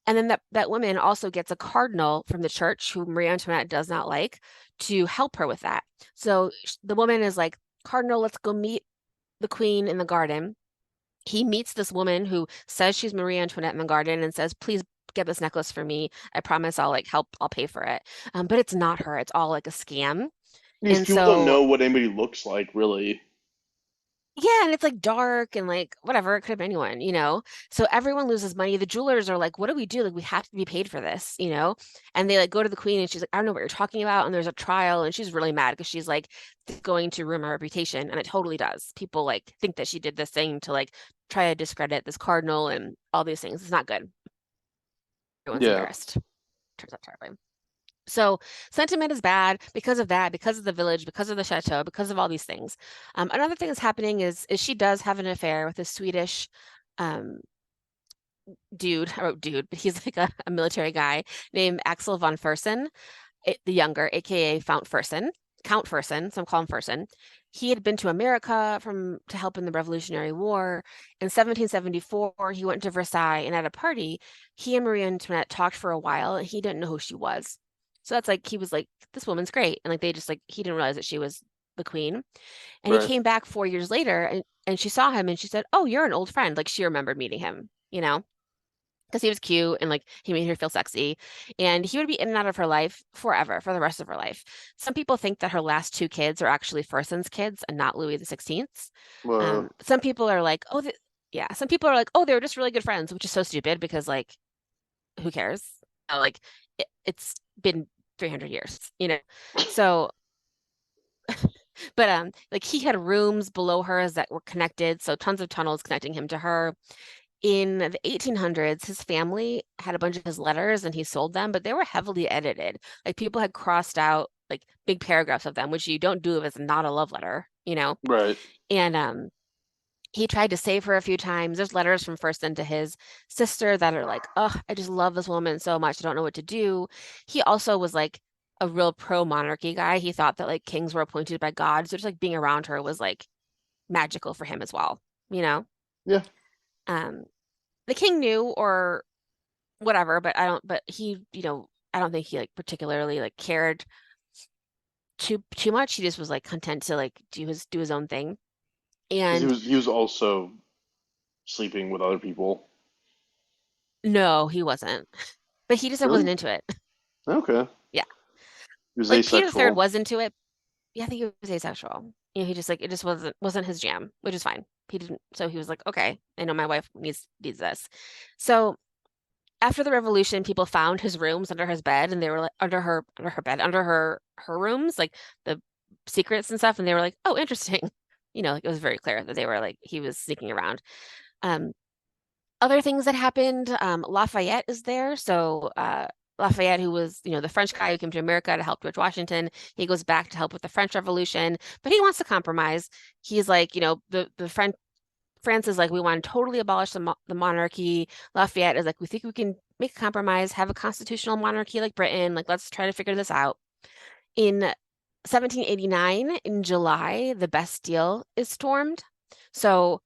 And then that woman also gets a cardinal from the church who Marie Antoinette does not like to help her with that. So the woman is like, Cardinal, let's go meet the queen in the garden. He meets this woman who says she's Marie Antoinette in the garden and says, please get this necklace for me. I promise I'll like help, I'll pay for it. But it's not her. It's all like a scam. These And people don't so know what anybody looks like, really. yeah, and it's like dark and like whatever, it could have been anyone. So everyone loses money. The jewelers are like, what do we do? Like, we have to be paid for this. And they like go to the queen and she's like, I don't know what you're talking about. And there's a trial and she's really mad because she's like, "This is going to ruin my reputation. And it totally does. People like think that she did this thing to like try to discredit this cardinal and all these things. It's not good. Everyone's Yeah. embarrassed. Turns out terribly. So sentiment is bad because of that, because of the village, because of the chateau, because of all these things. Another thing that's happening is she does have an affair with a Swedish um, dude. I wrote dude, but he's like a military guy named Axel von Fersen, the younger, aka Count Fersen. Some call him Fersen. He had been to America to help in the Revolutionary War. In 1774, he went to Versailles, and at a party, he and Marie Antoinette talked for a while, and he didn't know who she was. So that's like he was like, this woman's great. And like they just like he didn't realize that she was the queen. And he Right. came back 4 years later and she saw him and she said, oh, you're an old friend. Like she remembered meeting him, because he was cute and like he made her feel sexy. And he would be in and out of her life forever, for the rest of her life. Some people think that her last two kids are actually Fersen's kids and not Louis the 16th's. Uh, Some people are like, oh, yeah. Some people are like, oh, they were just really good friends, which is so stupid because like, who cares? Like it's been 300 years. So, but like he had rooms below hers that were connected, so tons of tunnels connecting him to her. In the 1800s, his family had a bunch of his letters and he sold them, but they were heavily edited. Like people had crossed out like big paragraphs of them, which you don't do if it's not a love letter, you know? Right. And he tried to save her a few times. There's letters from Fersen to his sister that are like, "Oh, I just love this woman so much. I don't know what to do." He also was like a real pro-monarchy guy. He thought that like kings were appointed by God, so just like being around her was like magical for him as well, you know? Yeah. Um, the king knew or whatever, but but he, I don't think he like particularly like cared too much. He just was like content to like do his own thing. Because And he was also sleeping with other people. no, he wasn't. But he just wasn't Really? into it. Okay. Yeah. He was Like Peter III asexual. was into it. Yeah, I think he was asexual. He just like it just wasn't his jam, which is fine. He didn't, so he was like, okay, I know my wife needs this. So after the revolution, people found his rooms under his bed, and they were like under her bed, under her rooms, like the secrets and stuff, and they were like, oh, interesting. Like it was very clear that they were like he was sneaking around. Um, Other things that happened, Lafayette is there. So Lafayette, who was, the French guy who came to America to help George Washington, he goes back to help with the French Revolution, but he wants to compromise. He's like, the French France is like, we want to totally abolish the monarchy. Lafayette is like, we think we can make a compromise, have a constitutional monarchy like Britain. Like, let's try to figure this out. In 1789, in July, the Bastille is stormed. So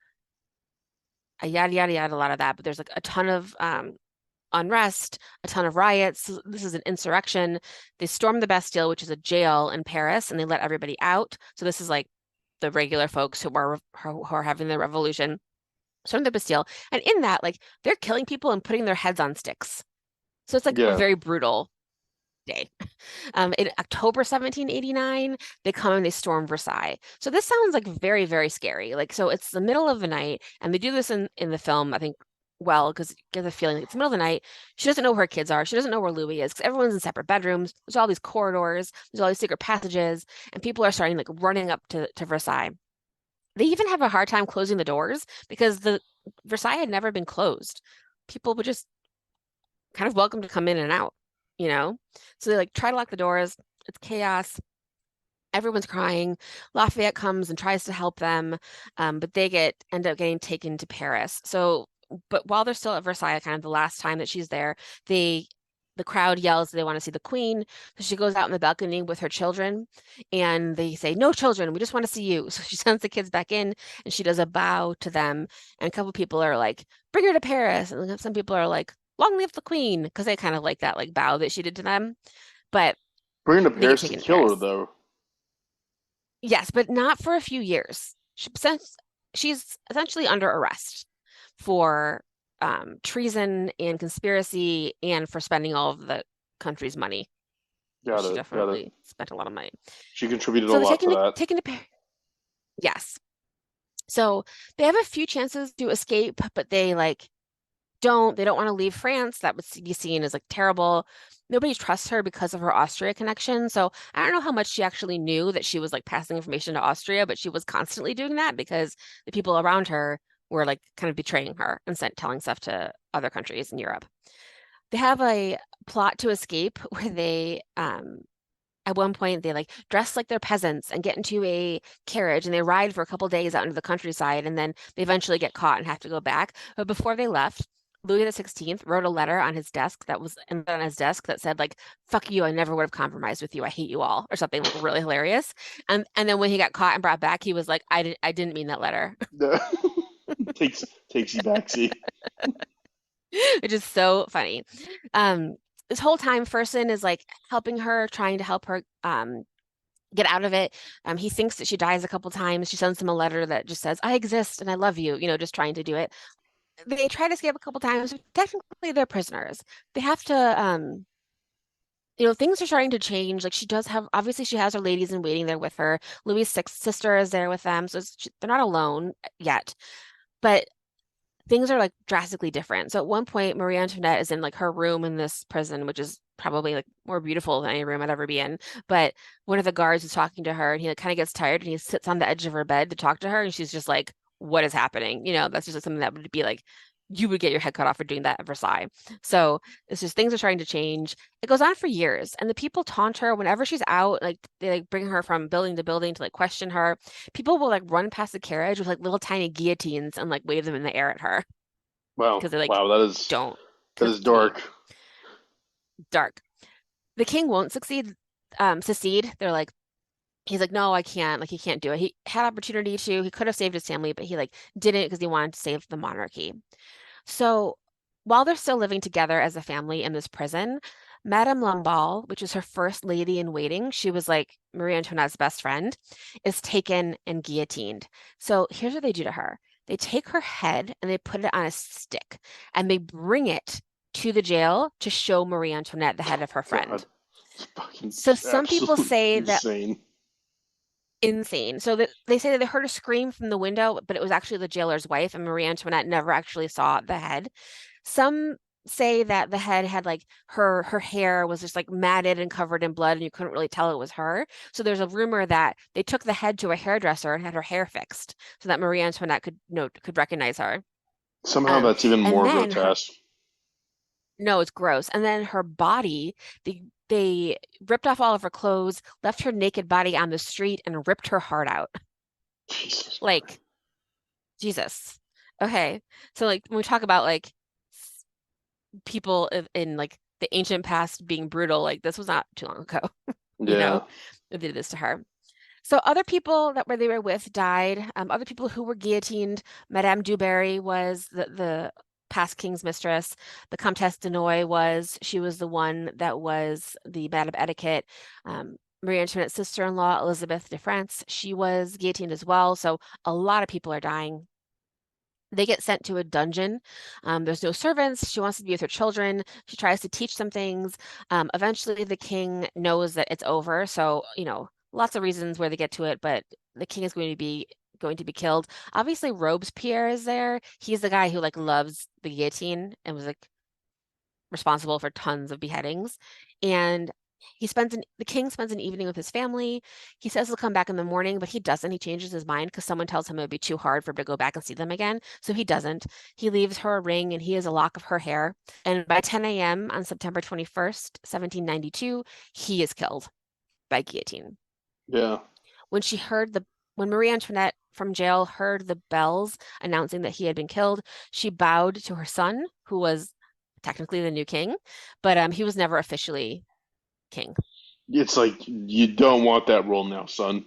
yada yada yada, a lot of that, but there's like a ton of unrest, a ton of riots. This is an insurrection. They storm the Bastille, which is a jail in Paris, and they let everybody out. So this is like the regular folks who are having the revolution. Storm the Bastille, and in that, like they're killing people and putting their heads on sticks. So it's like a Yeah. very brutal day. In October 1789, they come and they storm Versailles. So this sounds like very, very scary. Like, so it's the middle of the night, and they do this in the film, I think, well, because you get the feeling like it's the middle of the night. She doesn't know where her kids are. She doesn't know where Louis is because everyone's in separate bedrooms. There's all these corridors, there's all these secret passages, and people are starting like running up to Versailles. They even have a hard time closing the doors because the Versailles had never been closed. People would just kind of welcome to come in and out, you know? So they like try to lock the doors. It's chaos. Everyone's crying. Lafayette comes and tries to help them, but they end up getting taken to Paris. So, but while they're still at Versailles, kind of the last time that she's there, the crowd yells they want to see the queen. So she goes out in the balcony with her children, and they say, "No children, we just want to see you." So she sends the kids back in, and she does a bow to them. And a couple people are like, "Bring her to Paris," and some people are like, "Long live the queen," because they kind of like that like bow that she did to them. But Bring her to they get Paris to taken to kill her, Paris. though. Yes, but not for a few years. Since she's essentially under arrest for treason and conspiracy and for spending all of the country's money. Got She it. Got it. definitely spent a lot of money. She contributed a So they're lot to that. taken to Paris. Yes. So they have a few chances to escape, but they don't want to leave France. That would be seen as like terrible. Nobody trusts her because of her Austria connection. So I don't know how much she actually knew that she was like passing information to Austria, but she was constantly doing that because the people around her were like kind of betraying her and telling stuff to other countries in Europe. They have a plot to escape where they at one point they like dress like they're peasants and get into a carriage and they ride for a couple days out into the countryside and then they eventually get caught and have to go back. But before they left, Louis the 16th wrote a letter on his desk that said like, "Fuck you, I never would have compromised with you. I hate you all," or something like really hilarious. And then when he got caught and brought back, he was like, I didn't mean that letter." takes you backseat. Which is so funny. This whole time, Fersen is like helping her, trying to help her get out of it. He thinks that she dies a couple times. She sends him a letter that just says, "I exist and I love you," just trying to do it. They try to escape a couple times. Technically, they're prisoners. They have to, things are starting to change. Like obviously, she has her ladies in waiting there with her. Louis' sister is there with them, so they're not alone yet. But things are like drastically different. So at one point, Marie Antoinette is in like her room in this prison, which is probably like more beautiful than any room I'd ever be in. But one of the guards is talking to her and he like, kind of gets tired and he sits on the edge of her bed to talk to her. And she's just like, "What is happening?" That's just like something that would be like you would get your head cut off for doing that at Versailles. So it's just things are starting to change. It goes on for years, and the people taunt her whenever she's out. Like they like bring her from building to building to like question her. People will like run past the carriage with like little tiny guillotines and like wave them in the air at her Wow, because they like wow, don't that because is dark. dark. The king won't secede. They're like, he's like, no, I can't. Like he can't do it. He had opportunity to. He could have saved his family, but he like didn't because he wanted to save the monarchy. So while they're still living together as a family in this prison, Madame Lamballe, which is her first lady in waiting, she was like Marie Antoinette's best friend, is taken and guillotined. So here's what they do to her. They take her head and they put it on a stick and they bring it to the jail to show Marie Antoinette the head of her friend. God, it's fucking So some people absolute say that insane. insane. So that they say that they heard a scream from the window, but it was actually the jailer's wife, and Marie Antoinette never actually saw the head. Some say that the head had like her hair was just like matted and covered in blood, and you couldn't really tell it was her. So there's a rumor that they took the head to a hairdresser and had her hair fixed so that Marie Antoinette could recognize her. Somehow that's even And more then her grotesque. no, it's gross. And then her body, they ripped off all of her clothes, left her naked body on the street, and ripped her heart out. Jesus Christ. Like Jesus. Okay. So like when we talk about like people in like the ancient past being brutal, like this was not too long ago, you Yeah. know, they did this to her. So other people that were they were with died. Other people who were guillotined. Madame du Barry was the past king's mistress. The Comtesse de Noailles she was the one that was the Madame Etiquette. Marie Antoinette's sister-in-law, Elizabeth de France, she was guillotined as well. So a lot of people are dying. They get sent to a dungeon. There's no servants. She wants to be with her children. She tries to teach them things. Eventually, the king knows that it's over. So, lots of reasons where they get to it, but the king is going to be killed. Obviously, Robespierre is there. He's the guy who like loves the guillotine and was like responsible for tons of beheadings. And the king spends an evening with his family. He says he'll come back in the morning, but he doesn't. He changes his mind because someone tells him it would be too hard for him to go back and see them again. So he doesn't. He leaves her a ring and he has a lock of her hair. And by 10 a.m. on September 21st, 1792, he is killed by guillotine. Yeah. When when Marie Antoinette from jail heard the bells announcing that he had been killed, she bowed to her son, who was technically the new king, but he was never officially king. It's like you don't want that role now, son.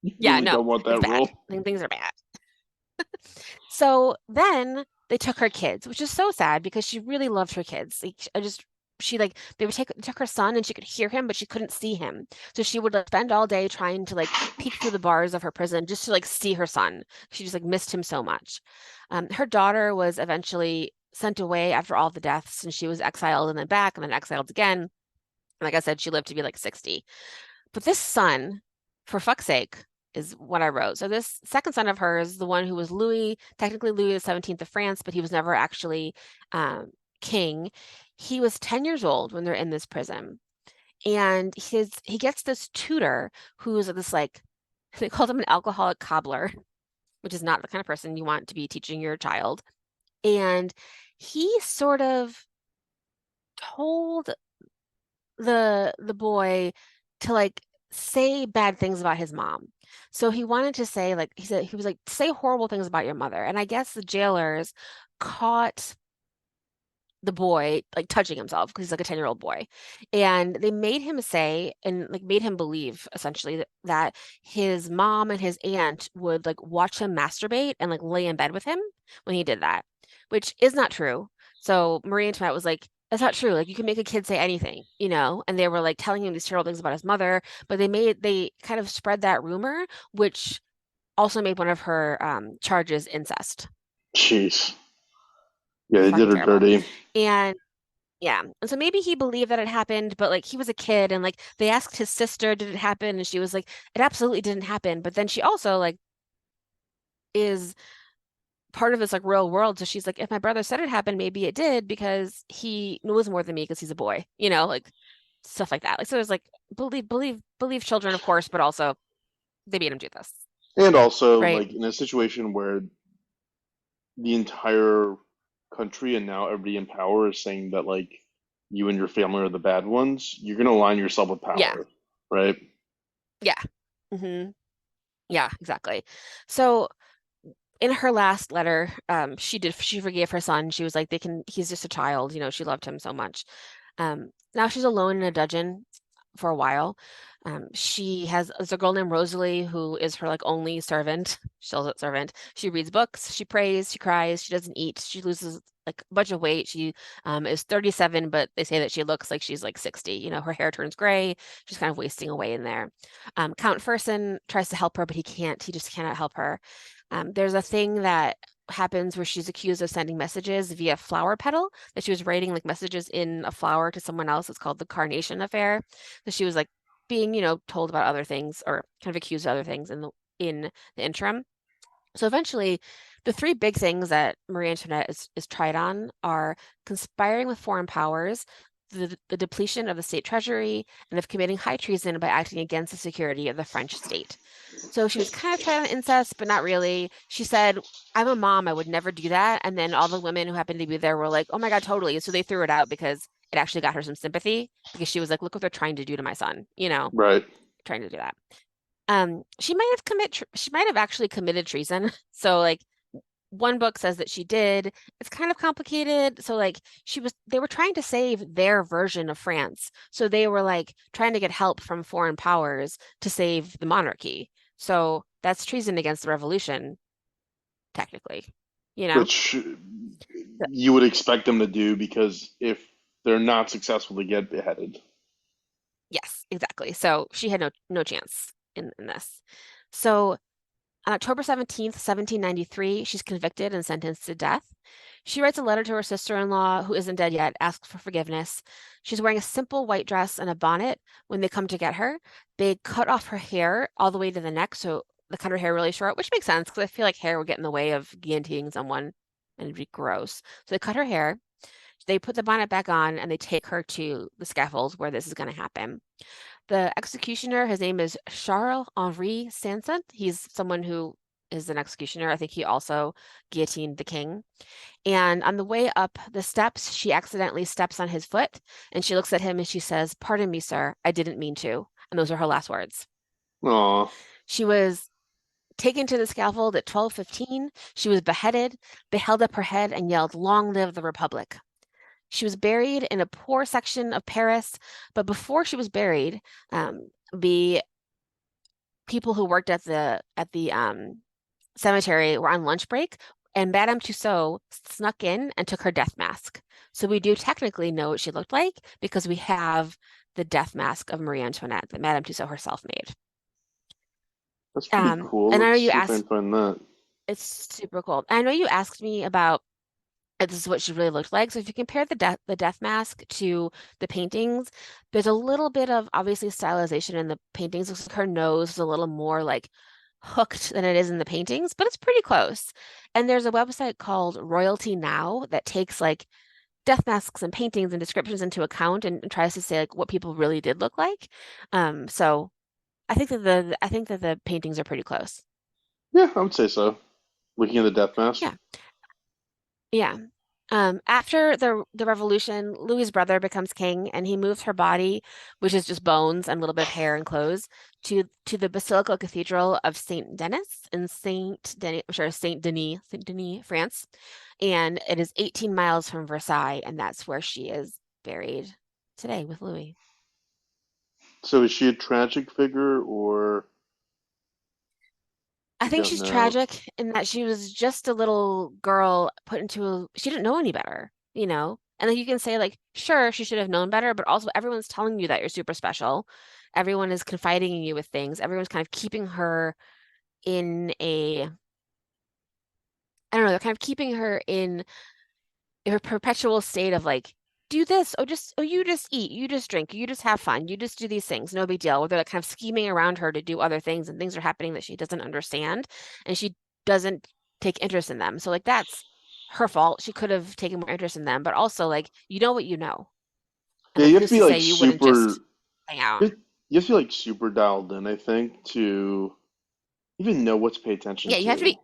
You Yeah, really no, don't want it's that bad. role. Things are bad. So then they took her kids, which is so sad because she really loved her kids. Like, they took her son and she could hear him, but she couldn't see him. So she would like spend all day trying to like peek through the bars of her prison just to like see her son. She just like missed him so much. Her daughter was eventually sent away after all the deaths, and she was exiled and then back and then exiled again. Like I said, she lived to be like 60. But this son, for fuck's sake, is what I wrote. So this second son of hers, the one who was technically Louis the 17th of France, but he was never actually king. He was 10 years old when they're in this prison. And he gets this tutor who's this like, they called him an alcoholic cobbler, which is not the kind of person you want to be teaching your child. And he sort of told the boy to like say bad things about his mom. So he wanted to say like he was like say horrible things about your mother. And I guess the jailers caught the boy like touching himself because he's like a 10-year-old boy. And they made him say and like made him believe essentially that his mom and his aunt would like watch him masturbate and like lay in bed with him when he did that, which is not true. So Marie Antoinette was like, that's not true. Like you can make a kid say anything, And they were like telling him these terrible things about his mother, but they kind of spread that rumor, which also made one of her charges incest. Jeez. Yeah, they did Fucking her terrible. dirty. And yeah. And so maybe he believed that it happened, but like he was a kid and like they asked his sister, did it happen? And she was like, it absolutely didn't happen. But then she also like is part of this like real world. So she's like, if my brother said it happened, maybe it did because he knows more than me because he's a boy, like stuff like that. Like so there's like believe children, of course, but also they made him do this. And also, Right. like in a situation where the entire country and now everybody in power is saying that like you and your family are the bad ones, you're gonna align yourself with Yeah, power, right? yeah. Yeah, exactly. So in her last letter, she forgave her son. She was like, he's just a child, she loved him so much. Now she's alone in a dungeon for a while. There's a girl named Rosalie who is her like only servant, servant. She reads books, she prays, she cries, she doesn't eat, she loses like a bunch of weight. She is 37, but they say that she looks like she's like 60. Her hair turns gray. She's kind of wasting away in there. Count Fersen tries to help her, but he can't. He just cannot help her. There's a thing that happens where she's accused of sending messages via flower petal, that she was writing like messages in a flower to someone else. It's called the Carnation Affair. So she was like being, told about other things or kind of accused of other things in the interim. So eventually, the three big things that Marie Antoinette is tried on are conspiring with foreign powers, the depletion of the state treasury, and of committing high treason by acting against the security of the French state. So she was kind of tried on incest, but not really. She said, I'm a mom, I would never do that. And then all the women who happened to be there were like, oh my God, totally. So they threw it out because it actually got her some sympathy because she was like, look what they're trying to do to my son, Right. trying to do that. She might have actually committed treason. So like one book says that she did. It's kind of complicated. So like they were trying to save their version of France. So they were like trying to get help from foreign powers to save the monarchy. So that's treason against the revolution, technically, you know? Which you would expect them to do because if they're not successful, they get beheaded. Yes, exactly. So she had no chance in this. So on October 17th, 1793, she's convicted and sentenced to death. She writes a letter to her sister-in-law, who isn't dead yet, asks for forgiveness. She's wearing a simple white dress and a bonnet when they come to get her. They cut off her hair all the way to the neck, so they cut her hair really short, which makes sense because I feel like hair would get in the way of guillotining someone and it'd be gross. So they cut her hair. They put the bonnet back on and they take her to the scaffold where this is going to happen. The executioner, his name is Charles-Henri Sanson. He's someone who is an executioner. I think he also guillotined the king. And on the way up the steps, she accidentally steps on his foot and she looks at him and she says, "Pardon me, sir, I didn't mean to." And those are her last words. Aw. She was taken to the scaffold at 12:15. She was beheaded. They held up her head and yelled, "Long live the Republic." She was buried in a poor section of Paris, but before she was buried, the people who worked at the cemetery were on lunch break, and Madame Tussaud snuck in and took her death mask. So we do technically know what she looked like because we have the death mask of Marie Antoinette that Madame Tussaud herself made. That's pretty cool. And I know Let's you see if I asked, can find that. it's super cool. I know you asked me about this is what she really looked like. So if you compare the death mask to the paintings, there's a little bit of obviously stylization in the paintings. Looks like her nose is a little more like hooked than it is in the paintings, but it's pretty close. And there's a website called Royalty Now that takes like death masks and paintings and descriptions into account and tries to say like what people really did look like. So I think that the paintings are pretty close. Yeah, I would say so. Looking at the death mask. Yeah. Yeah. After the revolution, Louis's brother becomes king, and he moves her body, which is just bones and a little bit of hair and clothes, to the Basilica Cathedral of Saint Denis in Saint Denis, France, and it is 18 miles from Versailles, and that's where she is buried today with Louis. So is she a tragic figure or I you think don't she's know? tragic in that she was just a little girl she didn't know any better, And then you can say like, sure, she should have known better, but also everyone's telling you that you're super special. Everyone is confiding in you with things. Everyone's kind of keeping her in I don't know, they're kind of keeping her in a perpetual state of like, do this, you just eat, you just drink, you just have fun, you just do these things, no big deal. Where they're like kind of scheming around her to do other things and things are happening that she doesn't understand and she doesn't take interest in them. So like that's her fault. She could have taken more interest in them, but also like you know what you know. And Yeah, like you have who's to be to say like you wouldn't super just hang out? you have to be like super dialed in, I think, to even know what to pay attention Yeah, you have to to. be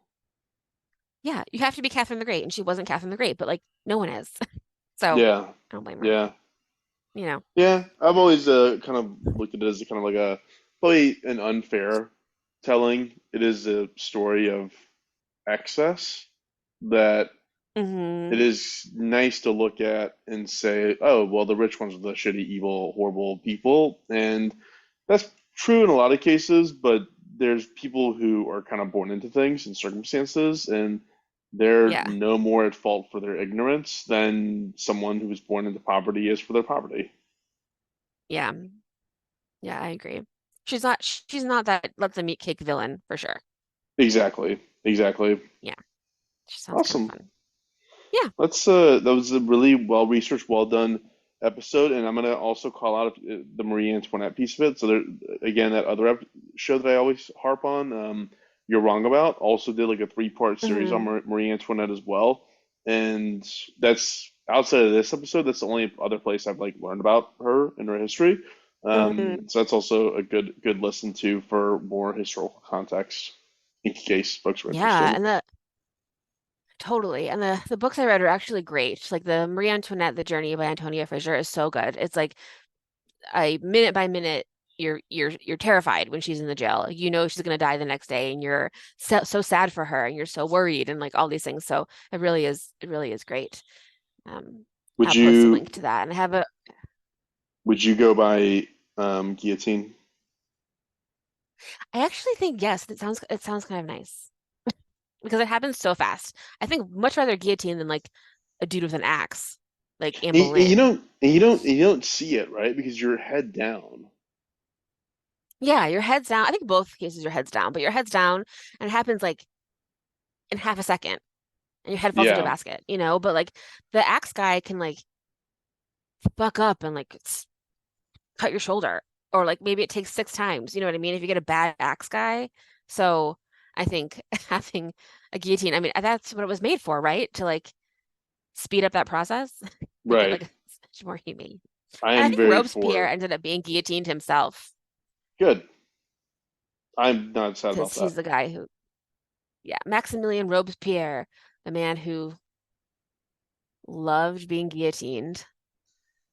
yeah, you have to be Catherine the Great, and she wasn't Catherine the Great, but like no one is. So Yeah. I don't blame her. Yeah. You know. Yeah. I've always kind of looked at it as kind of like a probably an unfair telling. It is a story of excess that Hmm. it is nice to look at and say, oh, well, the rich ones are the shitty, evil, horrible people. And that's true in a lot of cases, but there's people who are kind of born into things and circumstances, and they're Yeah. no more at fault for their ignorance than someone who was born into poverty is for their poverty. Yeah. Yeah, I agree. She's not that let the meat cake villain for sure. Exactly. Exactly. Yeah. She sounds kind of Awesome. fun. Yeah. Let's that was a really well researched, well done episode, and I'm gonna also call out the Marie Antoinette piece of it. So there, again, that other show that I always harp on, You're Wrong About, also did like a three-part series on Hmm. Marie Antoinette as well, and that's outside of this episode, that's the only other place I've like learned about her and her history. Hmm. So that's also a good listen to for more historical context in case folks are Yeah, interested. and the books I read are actually great. Like the Marie Antoinette, The Journey by Antonia Fraser is so good. It's like a minute by minute you're terrified when she's in the jail. You know she's gonna die the next day and you're so sad for her and you're so worried and like all these things. So it really is great. Um, Would I'll post a you link to that and I have a would you go by guillotine? I actually think yes, it sounds kind of nice because it happens so fast. I think much rather guillotine than like a dude with an axe, like Anne And you Boleyn. don't and you don't see it, right? Because you're head down. Yeah, your head's down. I think both cases your head's down, but your head's down and it happens like in half a second and your head falls into a Yeah, basket, you know? But like the axe guy can like fuck up and like cut your shoulder or like maybe it takes six times, you know what I mean? If you get a bad axe guy. So I think having a guillotine, I mean, that's what it was made for, right? To like speed up that process, make it right. like much more humane. I And I am think very Robespierre for ended up being guillotined himself good. I'm not sad about because that. he's the guy who, yeah, Maximilien Robespierre, the man who loved being guillotined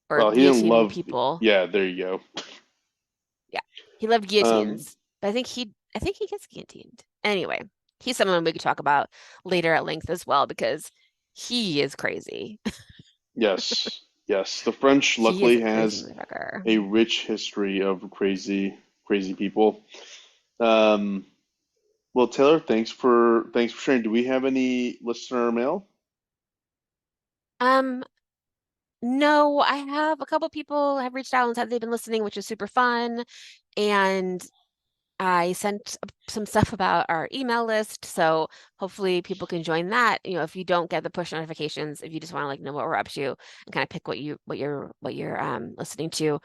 or Well, he didn't guillotining love. people. Yeah, there you go. Yeah, he loved Um, guillotines, but I think he gets guillotined. Anyway, he's someone we could talk about later at length as well because he is crazy. yes, yes. The French He is luckily a crazy has motherfucker. a rich history of crazy people. Um, well, Taylor, thanks for sharing. Do we have any listener mail? Um, no, I have a couple people have reached out and said they've been listening, which is super fun. And I sent some stuff about our email list, so hopefully people can join that. You know, if you don't get the push notifications, if you just want to like know what we're up to and kind of pick what you're listening to,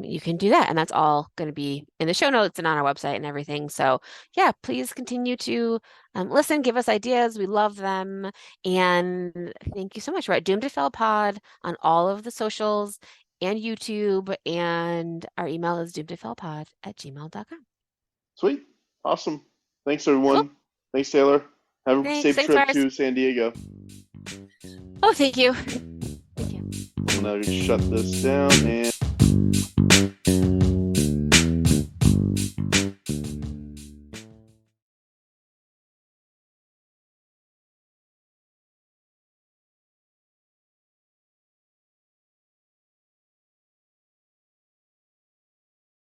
you can do that, and that's all going to be in the show notes and on our website and everything. So yeah, please continue to listen, give us ideas. We love them, and thank you so much. We're at Doomed to Fail Pod on all of the socials and YouTube, and our email is doomtofailpod@gmail.com. Sweet, awesome. Thanks Cool. everyone. Thanks Taylor. Have a Thanks. safe Thanks, trip Faris. to San Diego. Oh, thank you. Thank you. I'm gonna shut this down and